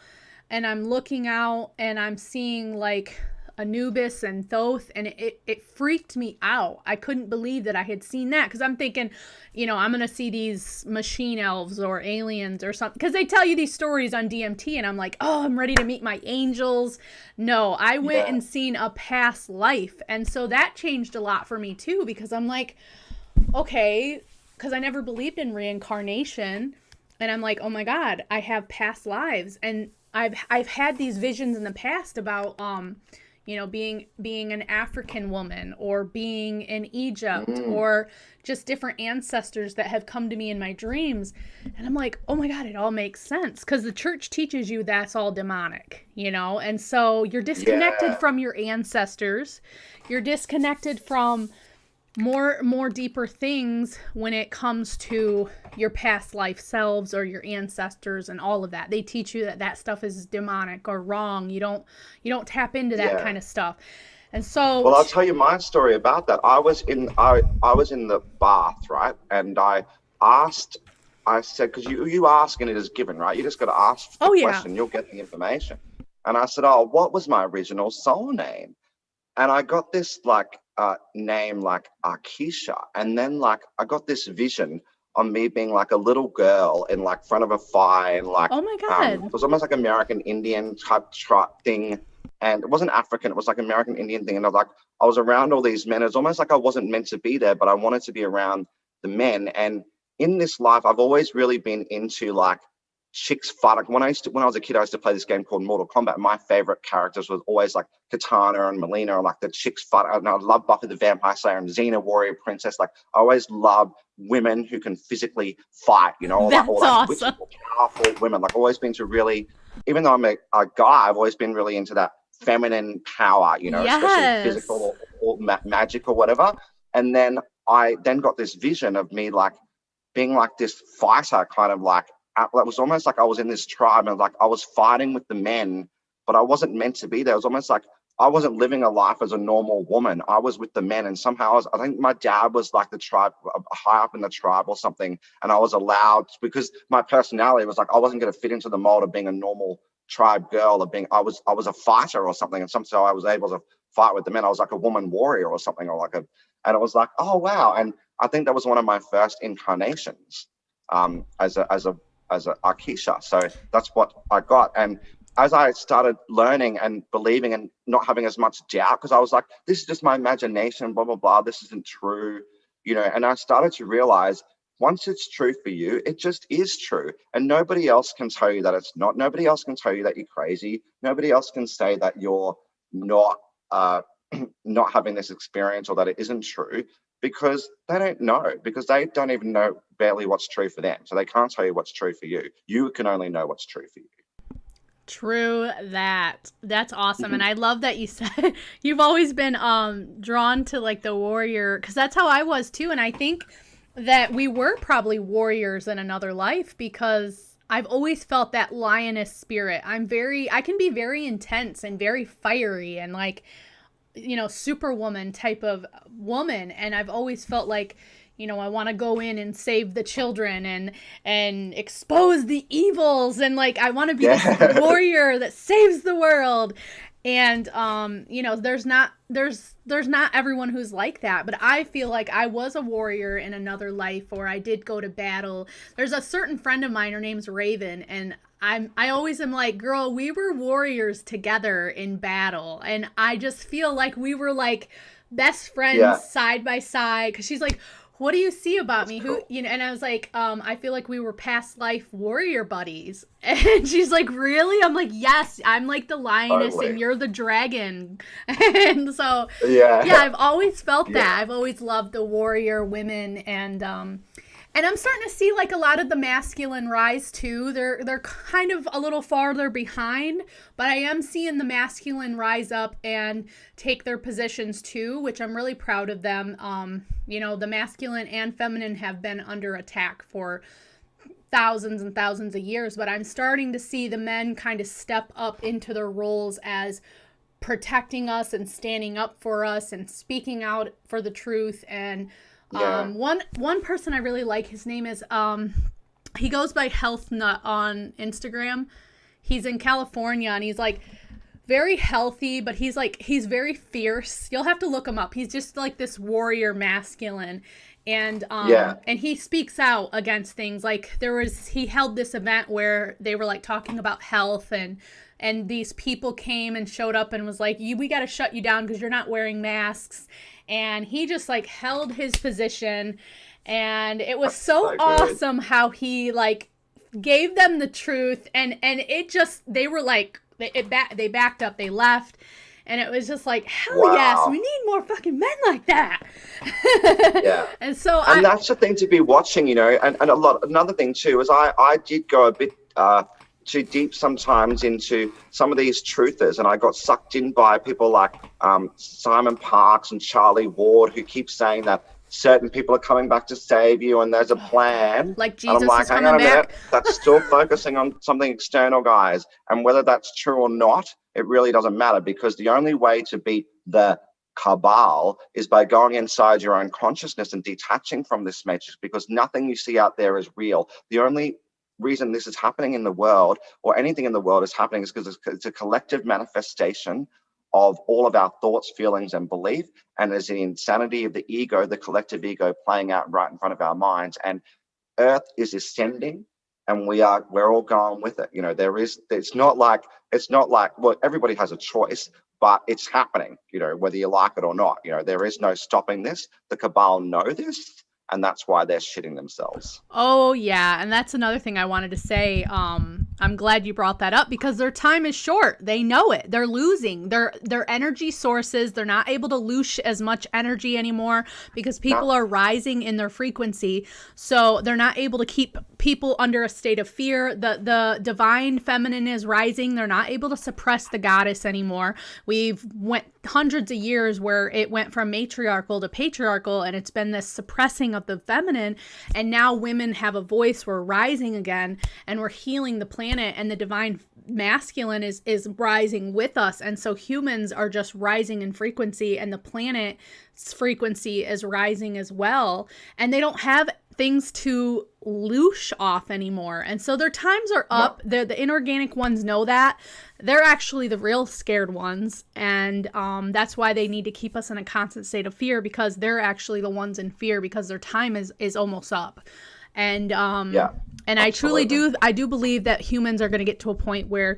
Speaker 3: and I'm looking out and I'm seeing like Anubis and Thoth, and it freaked me out. I couldn't believe that I had seen that, because I'm thinking, you know, I'm going to see these machine elves or aliens or something, because they tell you these stories on DMT, and I'm like, oh, I'm ready to meet my angels. No, I went and seen a past life. And so that changed a lot for me too, because I'm like, okay, because I never believed in reincarnation, and I'm like, oh my God, I have past lives, and I've had these visions in the past about you know, being an African woman, or being in Egypt, or just different ancestors that have come to me in my dreams, and I'm like, oh my God, it all makes sense, because the church teaches you that's all demonic, you know, and so you're disconnected from your ancestors, you're disconnected from more deeper things when it comes to your past life selves or your ancestors and all of that. They teach you that stuff is demonic or wrong. You don't tap into that kind of stuff. And so,
Speaker 2: well, I'll tell you my story about that. I was in the bath, right? And I said, because you ask and it is given, right? You just got to ask the question, you'll get the information. And I said, oh, what was my original soul name? And I got this like name like Akisha, and then like I got this vision on me being like a little girl in like front of a fire, and like,
Speaker 3: oh my God,
Speaker 2: it was almost like American Indian type thing, and it wasn't African, it was like American Indian thing, and I was around all these men. It's almost like I wasn't meant to be there, but I wanted to be around the men. And in this life, I've always really been into like chicks fight. Like when I was a kid, I used to play this game called Mortal Kombat. My favorite characters was always like Katana and Melina, or like the chicks fight. And I love Buffy the Vampire Slayer and Xena Warrior Princess. Like I always loved women who can physically fight, you know,
Speaker 3: that's
Speaker 2: all
Speaker 3: awesome.
Speaker 2: Powerful women. Like always been to really, even though I'm a guy, I've always been really into that feminine power, you know, especially physical or magic or whatever. And then I got this vision of me like being like this fighter, kind of like, it was almost like I was in this tribe, and like I was fighting with the men, but I wasn't meant to be there. It was almost like I wasn't living a life as a normal woman. I was with the men, and somehow I think my dad was like the tribe, high up in the tribe or something, and I was allowed, because my personality was like I wasn't going to fit into the mold of being a normal tribe girl, of being I was a fighter or something, and somehow I was able to fight with the men. I was like a woman warrior or something, or like and it was like, oh wow. And I think that was one of my first incarnations as a Akisha. So that's what I got. And as I started learning and believing and not having as much doubt, because I was like, this is just my imagination, blah, blah, blah, this isn't true, you know, and I started to realize once it's true for you, it just is true. And nobody else can tell you that it's not. Nobody else can tell you that you're crazy. Nobody else can say that you're not not having this experience, or that it isn't true, because they don't know, because they don't even know barely what's true for them. So they can't tell you what's true for you. You can only know what's true for you.
Speaker 3: True that. That's awesome. And I love that you said you've always been drawn to like the warrior, because that's how I was too. And I think that we were probably warriors in another life, because I've always felt that lioness spirit. I can be very intense and very fiery and like, you know, superwoman type of woman. And I've always felt like, you know, I want to go in and save the children and expose the evils. And like, I want to be this warrior that saves the world. And, you know, there's not everyone who's like that, but I feel like I was a warrior in another life, or I did go to battle. There's a certain friend of mine, her name's Raven, and I always am like, girl, we were warriors together in battle. And I just feel like we were like best friends side by side. 'Cause she's like, what do you see about me? Who, you know, and I was like, I feel like we were past life warrior buddies. And she's like, really? I'm like, yes, I'm like the lioness and you're the dragon. And so, yeah, I've always felt that. I've always loved the warrior women. And And I'm starting to see like a lot of the masculine rise too. They're kind of a little farther behind, but I am seeing the masculine rise up and take their positions too, which I'm really proud of them. The masculine and feminine have been under attack for thousands and thousands of years, but I'm starting to see the men kind of step up into their roles as protecting us and standing up for us and speaking out for the truth. And one person I really like, his name is he goes by Health Nut on Instagram. He's in California and he's like very healthy, but he's very fierce. You'll have to look him up. He's just like this warrior masculine. And and he speaks out against things. Like he held this event where they were like talking about health, and these people came and showed up and was like, we got to shut you down because you're not wearing masks. And he just like held his position, and it was so awesome how he like gave them the truth, and it just, they were like, they backed up, they left. And it was just like, hell yes, we need more fucking men like that.
Speaker 2: Yeah.
Speaker 3: And
Speaker 2: that's the thing to be watching, and another thing too is I did go a bit too deep sometimes into some of these truthers, and I got sucked in by people like Simon Parkes and Charlie Ward, who keep saying that certain people are coming back to save you and there's a plan.
Speaker 3: Like Jesus
Speaker 2: and I'm like,
Speaker 3: is
Speaker 2: hang on a
Speaker 3: coming
Speaker 2: minute,
Speaker 3: back.
Speaker 2: that's still focusing on something external, guys. And whether that's true or not, it really doesn't matter, because the only way to beat the cabal is by going inside your own consciousness and detaching from this matrix, because nothing you see out there is real. The only reason this is happening in the world, or anything in the world is happening, is because it's a collective manifestation of all of our thoughts, feelings, and belief, and there's the insanity of the ego, the collective ego, playing out right in front of our minds. And Earth is ascending, and we're all going with it. It's not like, well, everybody has a choice, but it's happening, whether you like it or not. There is no stopping this. The cabal know this, and that's why they're shitting themselves.
Speaker 3: Oh yeah, and that's another thing I wanted to say. I'm glad you brought that up, because their time is short. They know it. They're losing their energy sources. They're not able to loosh as much energy anymore because people are rising in their frequency. So they're not able to keep people under a state of fear. The divine feminine is rising. They're not able to suppress the goddess anymore. We've went hundreds of years where it went from matriarchal to patriarchal, and it's been this suppressing of the feminine, and now women have a voice. We're rising again, and we're healing the planet, and the divine masculine is rising with us. And so humans are just rising in frequency, and the planet's frequency is rising as well, and they don't have things to loosh off anymore. And so their times are up. The inorganic ones know that. They're actually the real scared ones, and that's why they need to keep us in a constant state of fear, because they're actually the ones in fear, because their time is almost up. And and I truly do believe that humans are going to get to a point where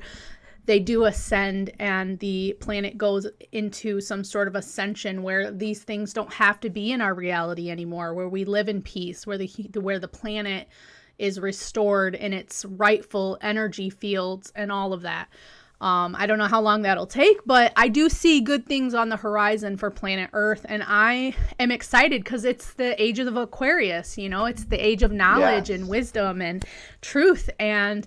Speaker 3: they do ascend, and the planet goes into some sort of ascension where these things don't have to be in our reality anymore, where we live in peace, where the planet is restored in its rightful energy fields and all of that. I don't know how long that'll take, but I do see good things on the horizon for planet Earth, and I am excited because it's the age of Aquarius. It's the age of knowledge and wisdom and truth, and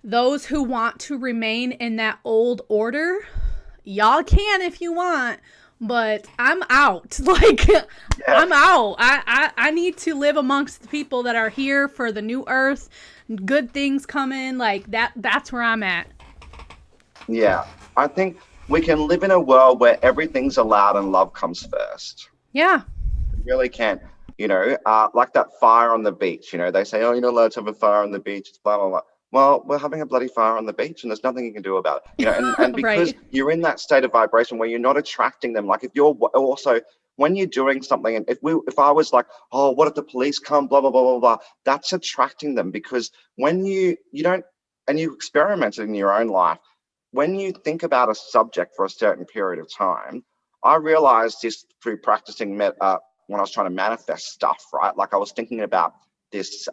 Speaker 3: those who want to remain in that old order, y'all can if you want, but I'm out. I'm out. I need to live amongst the people that are here for the new Earth. Good things coming. That's where I'm at.
Speaker 2: Yeah, I think we can live in a world where everything's allowed and love comes first.
Speaker 3: Yeah.
Speaker 2: We really can. Like that fire on the beach. They say, oh, you're not allowed to have a fire on the beach. It's blah, blah, blah. Well, we're having a bloody fire on the beach, and there's nothing you can do about it. And because
Speaker 3: Right.
Speaker 2: You're in that state of vibration where you're not attracting them. Like if you're also, when you're doing something, and if I was like, oh, what if the police come, blah, blah, blah, blah, blah, that's attracting them. Because when you don't, and you experimented in your own life, when you think about a subject for a certain period of time, I realized this through practicing when I was trying to manifest stuff, right? Like I was thinking about this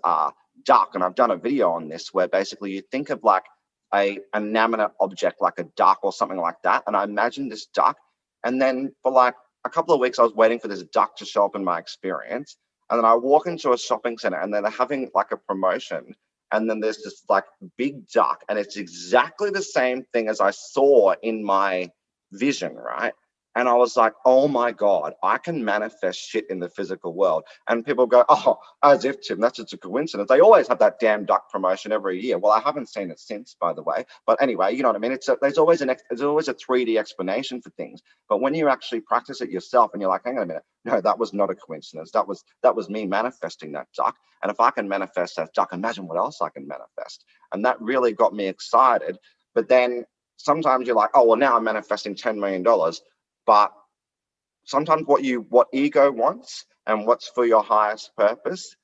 Speaker 2: duck, and I've done a video on this, where basically you think of like a inanimate object like a duck or something like that, and I imagined this duck, and then for like a couple of weeks I was waiting for this duck to show up in my experience, And then I walk into a shopping center and then they're having like a promotion. And then there's this like big duck, and it's exactly the same thing as I saw in my vision, right? And I was like, oh my God, I can manifest shit in the physical world. And people go, oh, as if, Tim, that's just a coincidence. They always have that damn duck promotion every year. Well, I haven't seen it since, by the way. But anyway, you know what I mean? There's always a 3D explanation for things. But when you actually practice it yourself and you're like, hang on a minute, no, that was not a coincidence. That was me manifesting that duck. And if I can manifest that duck, imagine what else I can manifest. And that really got me excited. But then sometimes you're like, oh, well, now I'm manifesting $10 million. But sometimes what ego wants and what's for your highest purpose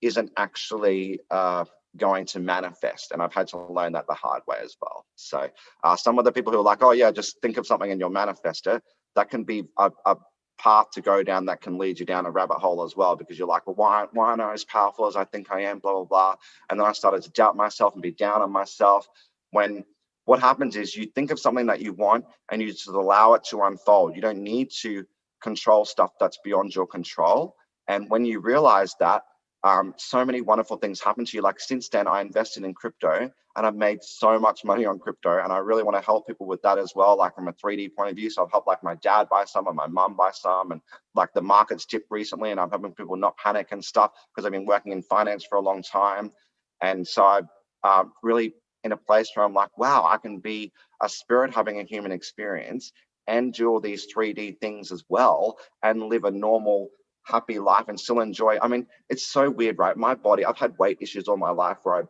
Speaker 2: isn't actually going to manifest. And I've had to learn that the hard way as well. So some of the people who are like, oh yeah, just think of something and you'll manifest it, that can be a path to go down that can lead you down a rabbit hole as well, because you're like, well, why am I as powerful as I think I am, blah, blah, blah. And then I started to doubt myself and be down on myself, when what happens is you think of something that you want and you just allow it to unfold. You don't need to control stuff that's beyond your control. And when you realize that, so many wonderful things happen to you. Like since then, I invested in crypto and I've made so much money on crypto. And I really want to help people with that as well, like from a 3D point of view. So I've helped like my dad buy some and my mum buy some, and like the market's dipped recently and I'm helping people not panic and stuff because I've been working in finance for a long time. And so I'm really in a place where I'm like, wow, I can be a spirit having a human experience and do all these 3D things as well and live a normal, happy life and still enjoy. I mean, it's so weird, right? My body, I've had weight issues all my life where I've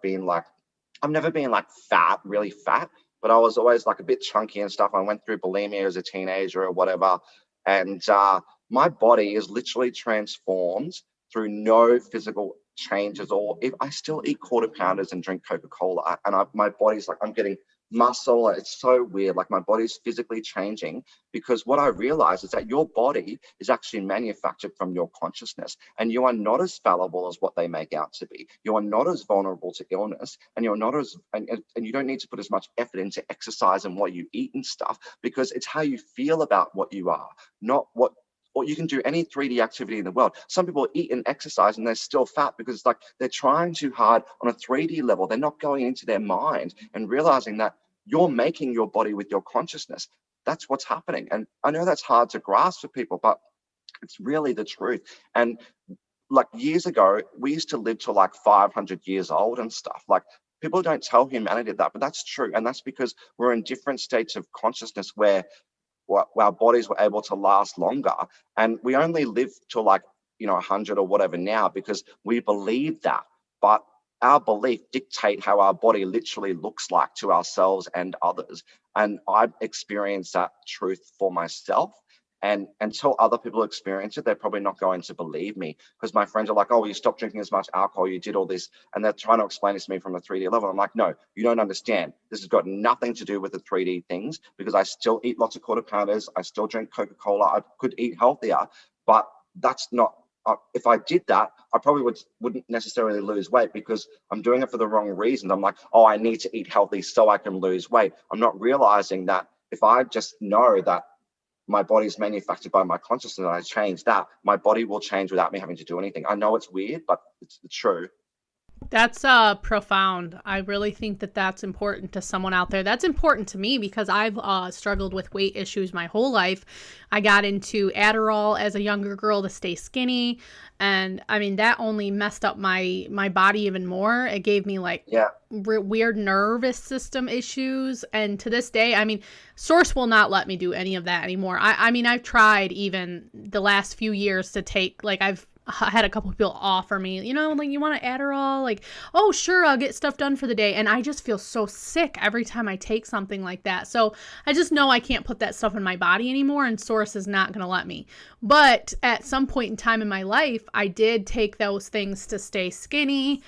Speaker 2: never been like fat, really fat, but I was always like a bit chunky and stuff. I went through bulimia as a teenager or whatever. And my body is literally transformed through no physical changes. Or if I still eat quarter pounders and drink Coca-Cola and my body's like, I'm getting muscle. It's so weird. Like my body's physically changing, because what I realize is that your body is actually manufactured from your consciousness, and you are not as fallible as what they make out to be. You are not as vulnerable to illness, and you're not as, and you don't need to put as much effort into exercise and what you eat and stuff, because it's how you feel about what you are, not what. Or you can do any 3D activity in the world. Some people eat and exercise and they're still fat because it's like they're trying too hard on a 3D level. They're not going into their mind and realizing that you're making your body with your consciousness. That's what's happening. And I know that's hard to grasp for people, but it's really the truth. And like years ago, we used to live to like 500 years old and stuff. Like people don't tell humanity that, but that's true. And that's because we're in different states of consciousness where our bodies were able to last longer, and we only live to like 100 or whatever now because we believe that. But our belief dictate how our body literally looks like to ourselves and others. And I've experienced that truth for myself. And until other people experience it, they're probably not going to believe me, because my friends are like, oh, you stopped drinking as much alcohol, you did all this. And they're trying to explain this to me from a 3D level. I'm like, no, you don't understand. This has got nothing to do with the 3D things, because I still eat lots of quarter pounders. I still drink Coca-Cola. I could eat healthier, but that's not, if I did that, I probably wouldn't necessarily lose weight, because I'm doing it for the wrong reasons. I'm like, oh, I need to eat healthy so I can lose weight. I'm not realizing that if I just know that my body's manufactured by my consciousness and I change that, my body will change without me having to do anything. I know it's weird, but it's true.
Speaker 3: That's profound. I really think that that's important to someone out there. That's important to me because I've struggled with weight issues my whole life. I got into Adderall as a younger girl to stay skinny. And I mean, that only messed up my body even more. It gave me like weird nervous system issues. And to this day, I mean, Source will not let me do any of that anymore. I mean, I've tried even the last few years to take, like I had a couple of people offer me, like, you want an Adderall? Like, oh, sure, I'll get stuff done for the day. And I just feel so sick every time I take something like that. So I just know I can't put that stuff in my body anymore, and Source is not going to let me. But at some point in time in my life, I did take those things to stay skinny.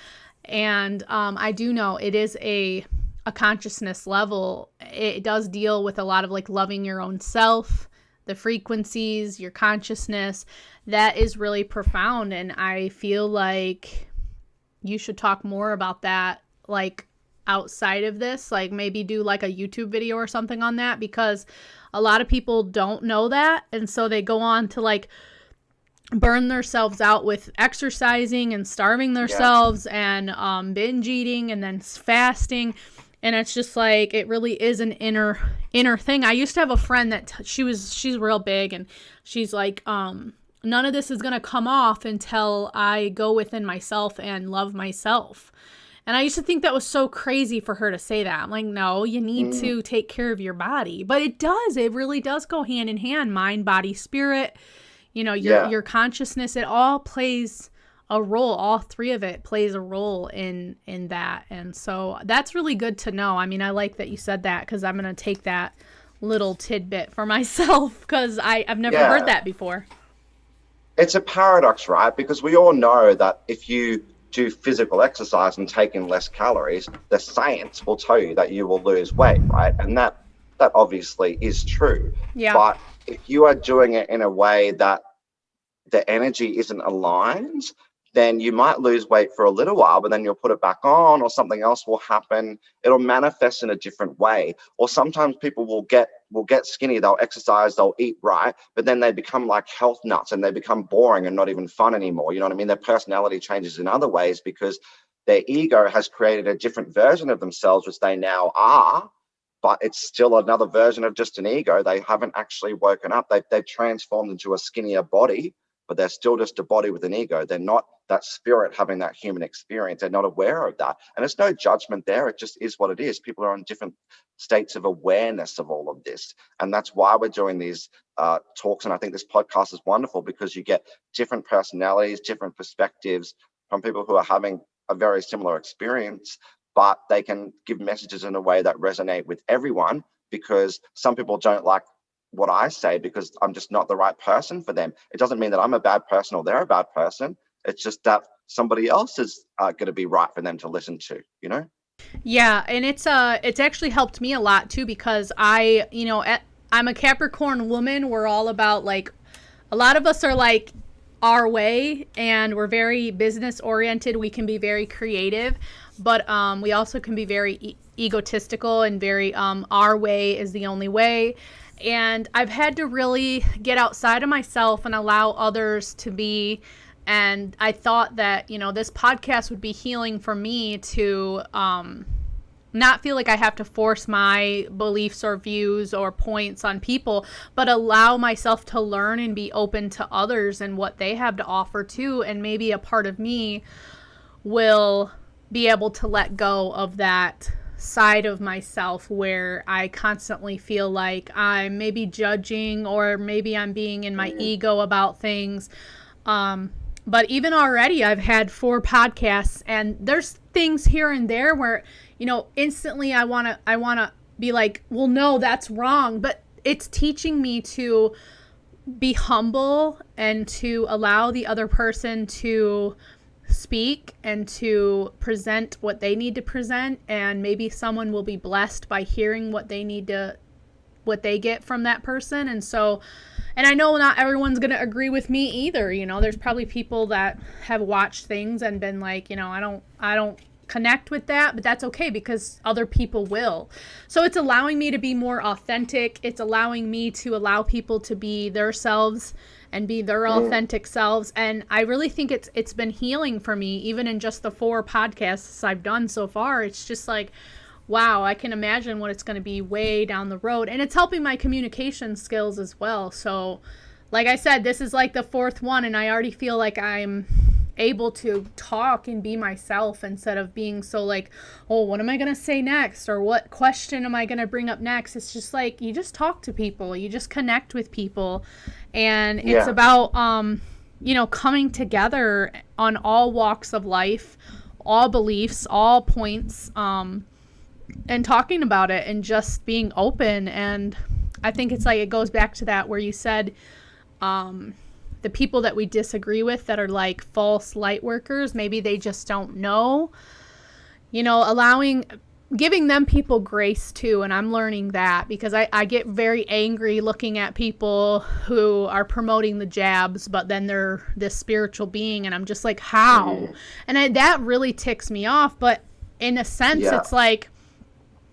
Speaker 3: And I do know it is a consciousness level. It does deal with a lot of like loving your own self, the frequencies, your consciousness. That is really profound. And I feel like you should talk more about that, like outside of this, like maybe do like a YouTube video or something on that, because a lot of people don't know that. And so they go on to like burn themselves out with exercising and starving themselves and binge eating and then fasting. And it's just like, it really is an inner thing. I used to have a friend that she's real big, and she's like, none of this is going to come off until I go within myself and love myself. And I used to think that was so crazy for her to say that. I'm like, no, you need to take care of your body. But it does. It really does go hand in hand. Mind, body, spirit, you know, your consciousness, it all plays a role. All three of it plays a role in that. And so that's really good to know. I mean, I like that you said that, because I'm going to take that little tidbit for myself, because I've never heard that before.
Speaker 2: It's a paradox, right? Because we all know that if you do physical exercise and take in less calories, the science will tell you that you will lose weight, right? And that obviously is true.
Speaker 3: Yeah.
Speaker 2: But if you are doing it in a way that the energy isn't aligned, then you might lose weight for a little while, but then you'll put it back on, or something else will happen. It'll manifest in a different way. Or sometimes people will get skinny, they'll exercise, they'll eat right, but then they become like health nuts and they become boring and not even fun anymore. You know what I mean? Their personality changes in other ways because their ego has created a different version of themselves, which they now are, but it's still another version of just an ego. They haven't actually woken up. They've transformed into a skinnier body, but they're still just a body with an ego. They're not that spirit having that human experience. They're not aware of that. And there's no judgment there. It just is what it is. People are on different states of awareness of all of this. And that's why we're doing these talks. And I think this podcast is wonderful, because you get different personalities, different perspectives from people who are having a very similar experience, but they can give messages in a way that resonate with everyone, because some people don't like what I say because I'm just not the right person for them. It doesn't mean that I'm a bad person or they're a bad person. It's just that somebody else is going to be right for them to listen to, you know?
Speaker 3: Yeah. And it's actually helped me a lot too, because I'm a Capricorn woman. We're all about, like, a lot of us are like our way, and we're very business oriented. We can be very creative, but we also can be very egotistical and very our way is the only way. And I've had to really get outside of myself and allow others to be. And I thought that, this podcast would be healing for me to not feel like I have to force my beliefs or views or points on people, but allow myself to learn and be open to others and what they have to offer too. And maybe a part of me will be able to let go of that side of myself where I constantly feel like I'm maybe judging, or maybe I'm being in my ego about things. But even already I've had 4 podcasts, and there's things here and there where, instantly I want to be like, well, no, that's wrong. But it's teaching me to be humble and to allow the other person to speak and to present what they need to present, and maybe someone will be blessed by hearing what they get from that person. And I know not everyone's going to agree with me either. There's probably people that have watched things and been like, I don't connect with that, but that's okay, because other people will. So it's allowing me to be more authentic. It's allowing me to allow people to be themselves and be their authentic selves. And I really think it's been healing for me, even in just the 4 podcasts I've done so far. It's just like, wow, I can imagine what it's going to be way down the road. And it's helping my communication skills as well. So like I said, this is like the 4th one, and I already feel like I'm able to talk and be myself instead of being so like, oh, what am I going to say next? Or what question am I going to bring up next? It's just like, you just talk to people, you just connect with people. And it's about, coming together on all walks of life, all beliefs, all points, and talking about it and just being open. And I think it's like, it goes back to that where you said, the people that we disagree with that are like false light workers, maybe they just don't know, giving them people grace too. And I'm learning that, because I get very angry looking at people who are promoting the jabs, but then they're this spiritual being, and I'm just like, how? And that really ticks me off. But in a sense, it's like,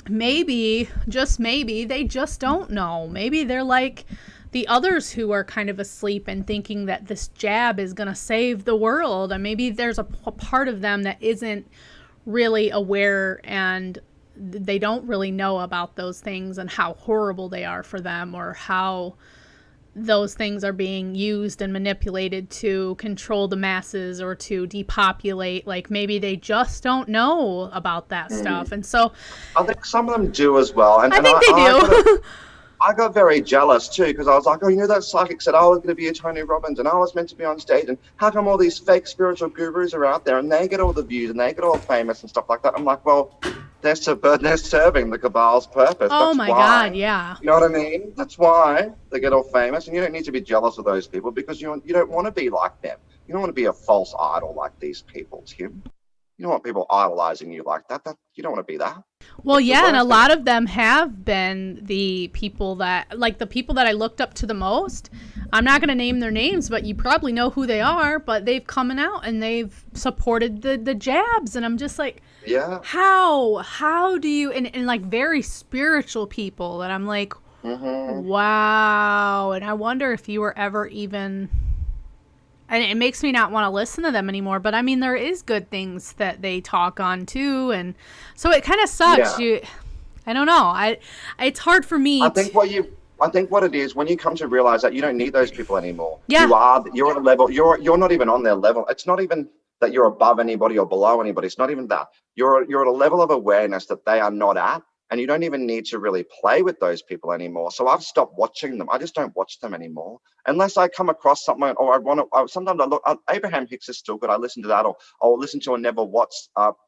Speaker 3: maybe, just maybe, they just don't know. Maybe they're like the others who are kind of asleep and thinking that this jab is going to save the world. And maybe there's a part of them that isn't really aware, and they don't really know about those things and how horrible they are for them, or how those things are being used and manipulated to control the masses or to depopulate. Like, maybe they just don't know about that stuff. And so
Speaker 2: I think some of them do as well. And
Speaker 3: I think they do.
Speaker 2: I got very jealous too, because I was like, oh, you know, that psychic said I was going to be a Tony Robbins and I was meant to be on stage, and how come all these fake spiritual gurus are out there and they get all the views and they get all famous and stuff like that? I'm like, well, they're serving the cabal's purpose.
Speaker 3: Oh
Speaker 2: That's
Speaker 3: my
Speaker 2: why.
Speaker 3: God, yeah.
Speaker 2: You know what I mean? That's why they get all famous, and you don't need to be jealous of those people, because you don't want to be like them. You don't want to be a false idol like these people, Tim. You don't want people idolizing you like that. You don't want to be that.
Speaker 3: Well, yeah, and a lot of them have been the people that, like, the people that I looked up to the most. I'm not going to name their names, but you probably know who they are. But they've come out and they've supported the jabs, and I'm just like,
Speaker 2: yeah.
Speaker 3: How do you, and like very spiritual people that I'm like, wow. And I wonder if you were ever even. And it makes me not want to listen to them anymore. But I mean, there is good things that they talk on too, and so it kind of sucks.
Speaker 2: Yeah.
Speaker 3: I don't know. It's hard for me.
Speaker 2: I think what it is, when you come to realize that you don't need those people anymore.
Speaker 3: Yeah.
Speaker 2: You're at a level. You're not even on their level. It's not even that you're above anybody or below anybody. It's not even that. You're at a level of awareness that they are not at. And you don't even need to really play with those people anymore. So I've stopped watching them. I just don't watch them anymore. Unless I come across something, or sometimes I look, Abraham Hicks is still good. I listen to that, or I'll listen to a Neville Watts, Alan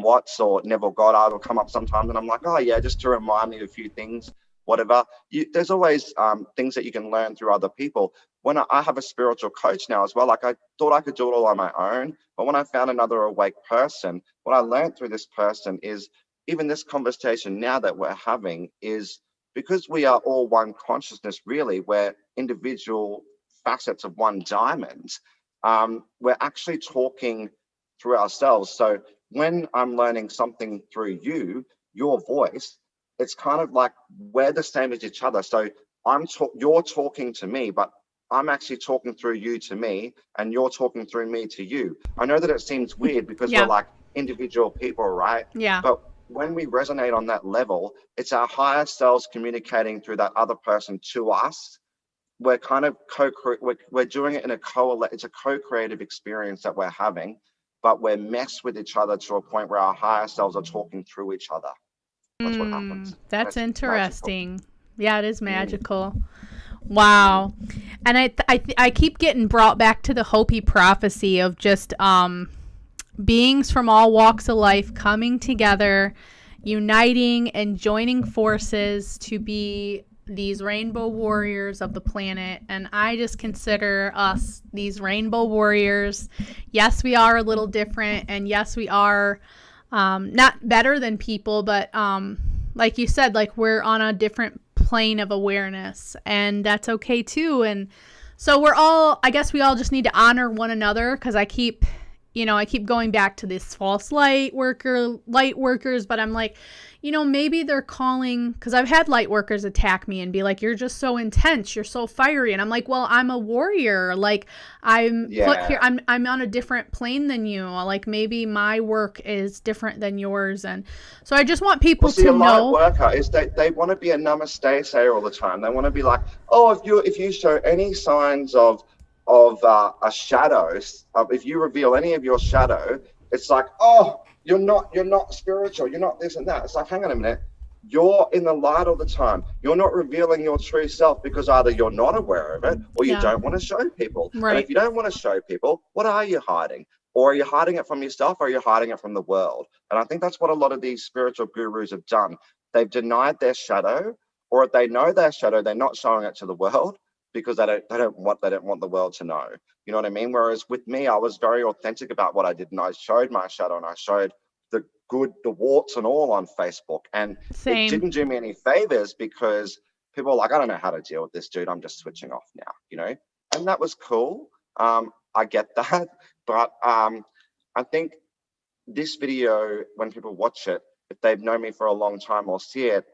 Speaker 2: Watts or Neville Goddard will come up sometimes. And I'm like, oh yeah, just to remind me of a few things, whatever. There's always things that you can learn through other people. When I have a spiritual coach now as well, like I thought I could do it all on my own. But when I found another awake person, what I learned through this person is, even this conversation now that we're having is because we are all one consciousness, really, we're individual facets of one diamond. We're actually talking through ourselves. So when I'm learning something through you, your voice, it's kind of like we're the same as each other. So you're talking to me, but I'm actually talking through you to me, and you're talking through me to you. I know that it seems weird because we're like individual people, right?
Speaker 3: Yeah.
Speaker 2: But when we resonate on that level, it's our higher selves communicating through that other person to us. We're kind of we're doing it in it's a co-creative experience that we're having, but we're messed with each other to a point where our higher selves are talking through each other. That's what happens.
Speaker 3: That's interesting. Magical. Yeah, it is magical. Wow. And I keep getting brought back to the Hopi prophecy of just beings from all walks of life coming together, uniting and joining forces to be these rainbow warriors of the planet. And I just consider us these rainbow warriors. Yes, we are a little different, and yes, we are not better than people, but like you said, like we're on a different plane of awareness, and that's okay too. And so I guess we all just need to honor one another, because I keep going back to this false light workers, but I'm like, maybe they're calling, because I've had light workers attack me and be like, you're just so intense, you're so fiery. And I'm like, well, I'm a warrior. Like, I'm put here, I'm on a different plane than you. Like, maybe my work is different than yours. And so I just want people to know.
Speaker 2: A light worker is they want to be a namaste sayer all the time. They want to be like, oh, if you show any signs of a shadow, if you reveal any of your shadow, it's like, oh, you're not spiritual, you're not this and that. It's like, hang on a minute, you're in the light all the time. You're not revealing your true self because either you're not aware of it or you don't want to show people.
Speaker 3: Right.
Speaker 2: And if you don't want to show people, what are you hiding? Or are you hiding it from yourself, or are you hiding it from the world? And I think that's what a lot of these spiritual gurus have done. They've denied their shadow, or if they know their shadow, they're not showing it to the world, because they don't want the world to know. You know what I mean? Whereas with me, I was very authentic about what I did, and I showed my shadow, and I showed the warts and all on Facebook. And It didn't do me any favors, because people were like, I don't know how to deal with this dude. I'm just switching off now, And that was cool. I get that. But I think this video, when people watch it, if they've known me for a long time or see it,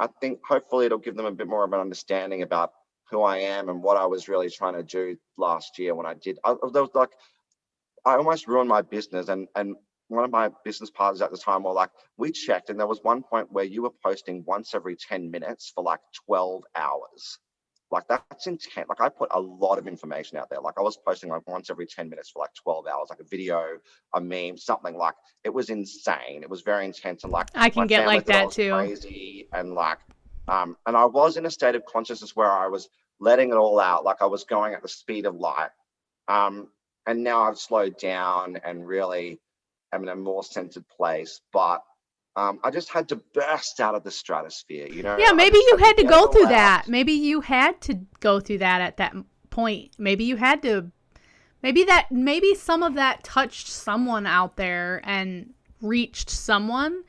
Speaker 2: I think hopefully it'll give them a bit more of an understanding about who I am and what I was really trying to do last year when I did. There was like, I almost ruined my business, and one of my business partners at the time were like, we checked, and there was one point where you were posting once every 10 minutes for like 12 hours. Like, that's intense. Like, I put a lot of information out there. Like, I was posting like once every 10 minutes for like 12 hours, like a video, a meme, something. Like, it was insane. It was very intense. And like,
Speaker 3: I can
Speaker 2: my
Speaker 3: get
Speaker 2: family
Speaker 3: like
Speaker 2: thought I
Speaker 3: that
Speaker 2: was
Speaker 3: too.
Speaker 2: crazy. And like, and I was in a state of consciousness where I was letting it all out. Like, I was going at the speed of light. And now I've slowed down and really am in a more centered place. But I just had to burst out of the stratosphere, you know?
Speaker 3: Yeah, maybe you had to
Speaker 2: get
Speaker 3: go
Speaker 2: it
Speaker 3: through
Speaker 2: all
Speaker 3: that.
Speaker 2: out.
Speaker 3: Maybe you had to go through that at that point. Maybe you had to, maybe some of that touched someone out there and reached someone.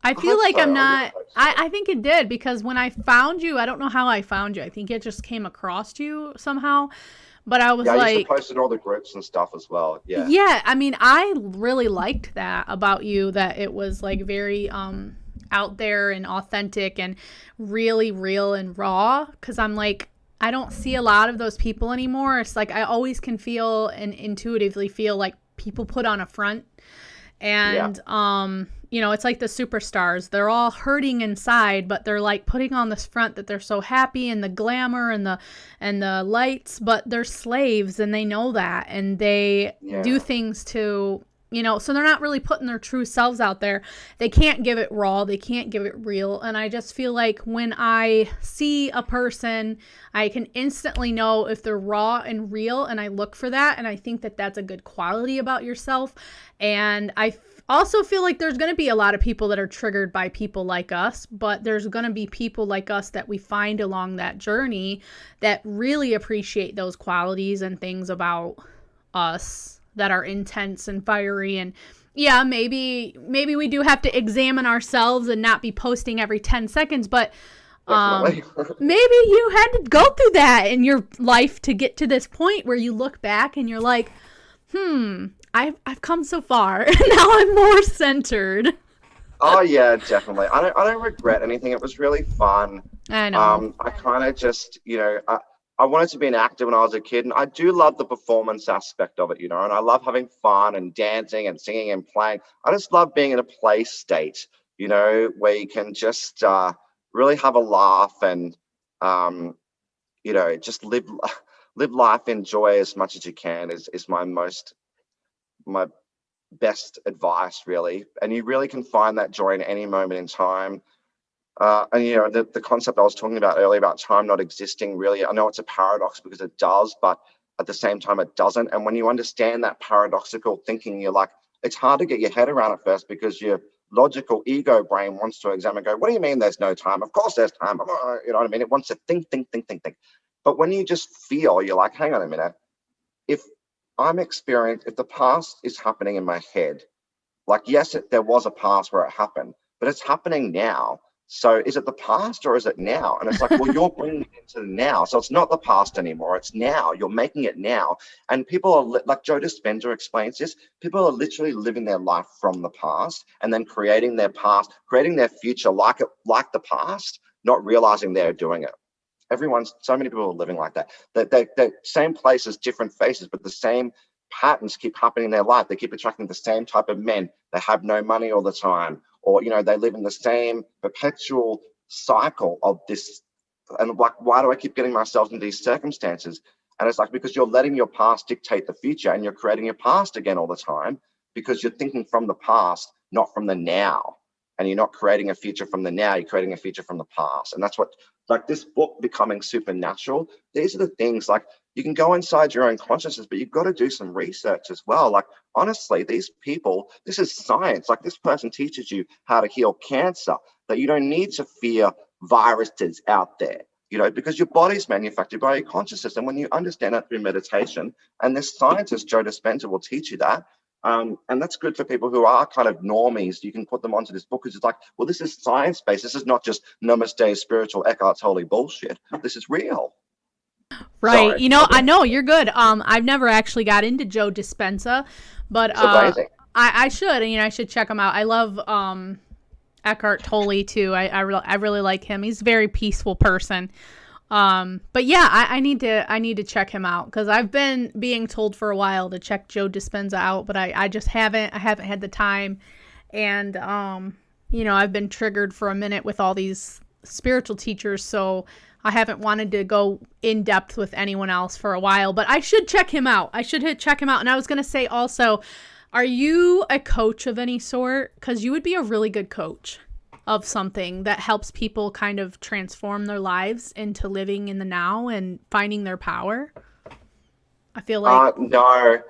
Speaker 3: I feel
Speaker 2: hope
Speaker 3: like
Speaker 2: so.
Speaker 3: I'm
Speaker 2: I
Speaker 3: not,
Speaker 2: really hope so.
Speaker 3: I think it did, because when I found you, I don't know how I found you. I think it just came across you somehow. But I was
Speaker 2: Yeah, I used
Speaker 3: like,
Speaker 2: to post in all the groups and stuff as well. Yeah.
Speaker 3: yeah, I mean, I really liked that about you, that it was like very out there and authentic and really real and raw, because I'm like, I don't see a lot of those people anymore. It's like I always can feel and intuitively feel like people put on a front, and you know, it's like the superstars. They're all hurting inside, but they're like putting on this front that they're so happy, and the glamour and the lights, but they're slaves, and they know that, and they do things to, you know, so they're not really putting their true selves out there. They can't give it raw. They can't give it real. And I just feel like when I see a person, I can instantly know if they're raw and real, and I look for that, and I think that that's a good quality about yourself. And I also feel like there's going to be a lot of people that are triggered by people like us, but there's going to be people like us that we find along that journey that really appreciate those qualities and things about us that are intense and fiery. And yeah, maybe we do have to examine ourselves and not be posting every 10 seconds, but maybe you had to go through that in your life to get to this point where you look back and you're like, I've come so far, and now I'm more centered.
Speaker 2: Oh yeah, definitely. I don't regret anything. It was really fun.
Speaker 3: I know.
Speaker 2: I kind of just, you know, I wanted to be an actor when I was a kid, and I do love the performance aspect of it, you know, and I love having fun and dancing and singing and playing. I just love being in a play state, you know, where you can just really have a laugh and, you know, just live life, enjoy as much as you can is my best advice, really. And you really can find that joy in any moment in time. And you know, the concept I was talking about earlier about time not existing, really, I know it's a paradox because it does, but at the same time it doesn't. And when you understand that paradoxical thinking, you're like, it's hard to get your head around at first, because your logical ego brain wants to examine, go, what do you mean there's no time? Of course there's time. You know what I mean? It wants to think. But when you just feel, you're like, hang on a minute. If the past is happening in my head, like, yes, there was a past where it happened, but it's happening now. So is it the past or is it now? And it's like, well, you're bringing it into the now. So it's not the past anymore. It's now. You're making it now. And people are, like Joe Dispenza explains this, people are literally living their life from the past and then creating their future like the past, not realizing they're doing it. So many people are living like that. The same places, different faces, but the same patterns keep happening in their life. They keep attracting the same type of men. They have no money all the time, or, you know, they live in the same perpetual cycle of this. And like, why do I keep getting myself into these circumstances? And it's like, because you're letting your past dictate the future, and you're creating your past again all the time, because you're thinking from the past, not from the now. And you're not creating a future from the now, you're creating a future from the past. And that's what, like, this book, Becoming Supernatural, these are the things, like, you can go inside your own consciousness, but you've got to do some research as well. Like, honestly, these people, this is science. Like, this person teaches you how to heal cancer, that you don't need to fear viruses out there, you know, because your body's manufactured by your consciousness. And when you understand that through meditation, and this scientist, Joe Dispenza, will teach you that. And that's good for people who are kind of normies. You can put them onto this book, because it's like, well, this is science-based. This is not just namaste spiritual Eckhart Tolle bullshit. This is real.
Speaker 3: Right.
Speaker 2: Sorry.
Speaker 3: You know, I know you're good. I've never actually got into Joe Dispenza, but
Speaker 2: It's amazing.
Speaker 3: I should, you know, I should check him out. I Eckhart Tolle too. I really like him. He's a very peaceful person. But yeah, I need to check him out, because I've been being told for a while to check Joe Dispenza out, but I just haven't had the time. And, I've been triggered for a minute with all these spiritual teachers, so I haven't wanted to go in depth with anyone else for a while, but I should check him out. Check him out. And I was going to say also, are you a coach of any sort? Because you would be a really good coach of something that helps people kind of transform their lives into living in the now and finding their power. I feel like
Speaker 2: no,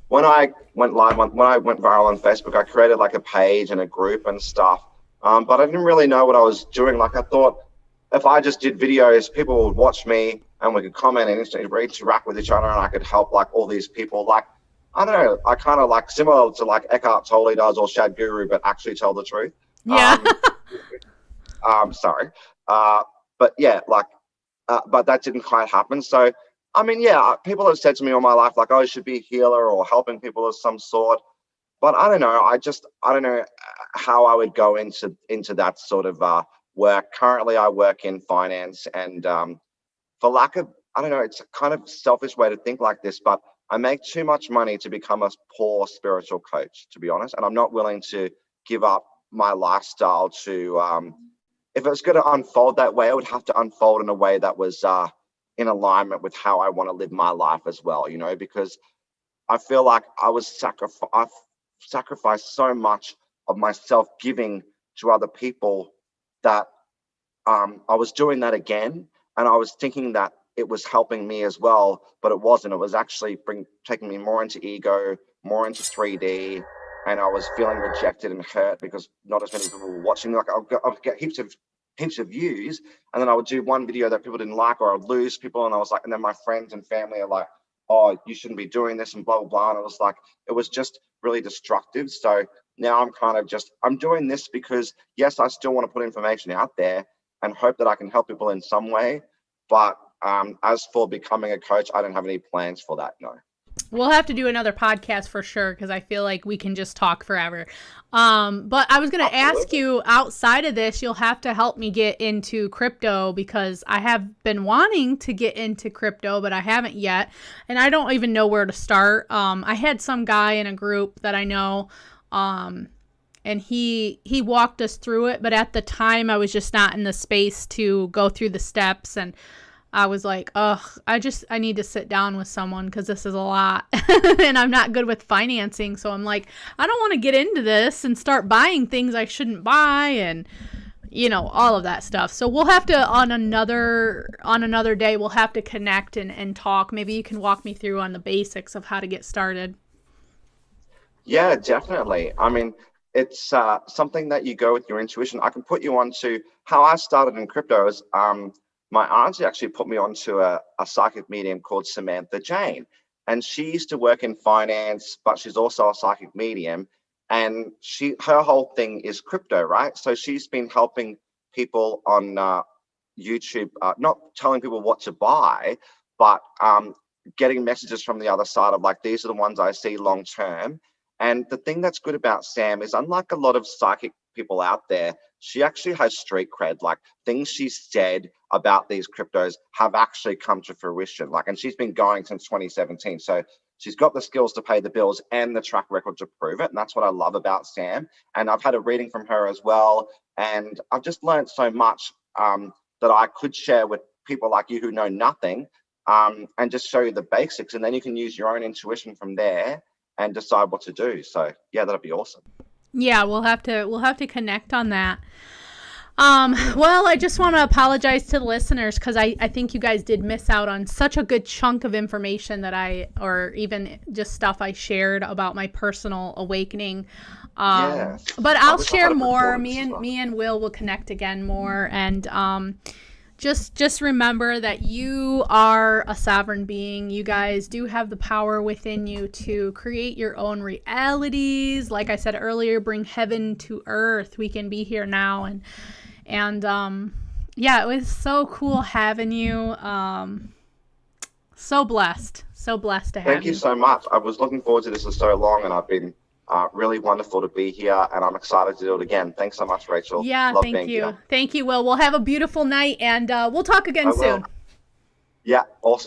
Speaker 2: when I went live, when I went viral on Facebook, I created like a page and a group and stuff. But I didn't really know what I was doing. Like, I thought if I just did videos, people would watch me and we could comment and interact with each other, and I could help like all these people. Like, I don't know, I kind of like similar to like Eckhart Tolle does, or Shad Guru, but actually tell the truth.
Speaker 3: Yeah.
Speaker 2: Sorry. But yeah, like, but that didn't quite happen. So, I mean, yeah, people have said to me all my life, like, oh, you should be a healer or helping people of some sort. But I don't know. I don't know how I would go into that sort of work. Currently, I work in finance, and for lack of, I don't know, it's a kind of selfish way to think like this, but I make too much money to become a poor spiritual coach, to be honest. And I'm not willing to give up my lifestyle to, if it was going to unfold that way, it would have to unfold in a way that was in alignment with how I want to live my life as well, because I feel like I've sacrificed so much of myself giving to other people that I was doing that again. And I was thinking that it was helping me as well, but it wasn't. It was actually taking me more into ego, more into 3D, and I was feeling rejected and hurt because not as many people were watching. Like, I'll get heaps of views, and then I would do one video that people didn't like, or I'd lose people, and I was like, and then my friends and family are like, oh, you shouldn't be doing this, and blah blah blah. And it was like, it was just really destructive. So now I'm kind of I'm doing this because, yes, I still want to put information out there and hope that I can help people in some way, but as for becoming a coach, I don't have any plans for that. No.
Speaker 3: We'll have to do another podcast for sure, because I feel like we can just talk forever. But I was going to ask you, outside of this, you'll have to help me get into crypto, because I have been wanting to get into crypto, but I haven't yet. And I don't even know where to start. I had some guy in a group that I know, and he walked us through it. But at the time, I was just not in the space to go through the steps, and I was like, ugh, I need to sit down with someone, because this is a lot and I'm not good with financing. So I'm like, I don't want to get into this and start buying things I shouldn't buy, and all of that stuff. So we'll have to, on another day, we'll have to connect and talk. Maybe you can walk me through on the basics of how to get started.
Speaker 2: Yeah, definitely. I mean, it's something that you go with your intuition. I can put you on to how I started in crypto. Is my auntie actually put me onto a psychic medium called Samantha Jane. And she used to work in finance, but she's also a psychic medium. And her whole thing is crypto, right? So she's been helping people on YouTube, not telling people what to buy, but getting messages from the other side of like, these are the ones I see long term. And the thing that's good about Sam is, unlike a lot of psychic people out there, she actually has street cred. Like, things she said about these cryptos have actually come to fruition. Like, and she's been going since 2017. So she's got the skills to pay the bills and the track record to prove it. And that's what I love about Sam. And I've had a reading from her as well. And I've just learned so much that I could share with people like you who know nothing, and just show you the basics. And then you can use your own intuition from there and decide what to do. So yeah, that'd be awesome.
Speaker 3: Yeah, we'll have to connect on that. Well, I just want to apologize to the listeners, because I think you guys did miss out on such a good chunk of information or even just stuff I shared about my personal awakening.
Speaker 2: Yes.
Speaker 3: But I'll share more. Me and Will connect again more. And just remember that you are a sovereign being. You guys do have the power within you to create your own realities. Like I said earlier, bring heaven to earth. We can be here now. And yeah, it was so cool having you. So blessed to have you.
Speaker 2: Thank you so much. I was looking forward to this for so long, and I've been Really wonderful to be here, and I'm excited to do it again. Thanks so much, Rachel.
Speaker 3: Yeah,
Speaker 2: Love
Speaker 3: thank
Speaker 2: being
Speaker 3: you.
Speaker 2: here.
Speaker 3: Thank you, Will. We'll have a beautiful night, and we'll talk again
Speaker 2: I will.
Speaker 3: soon.
Speaker 2: Yeah, awesome.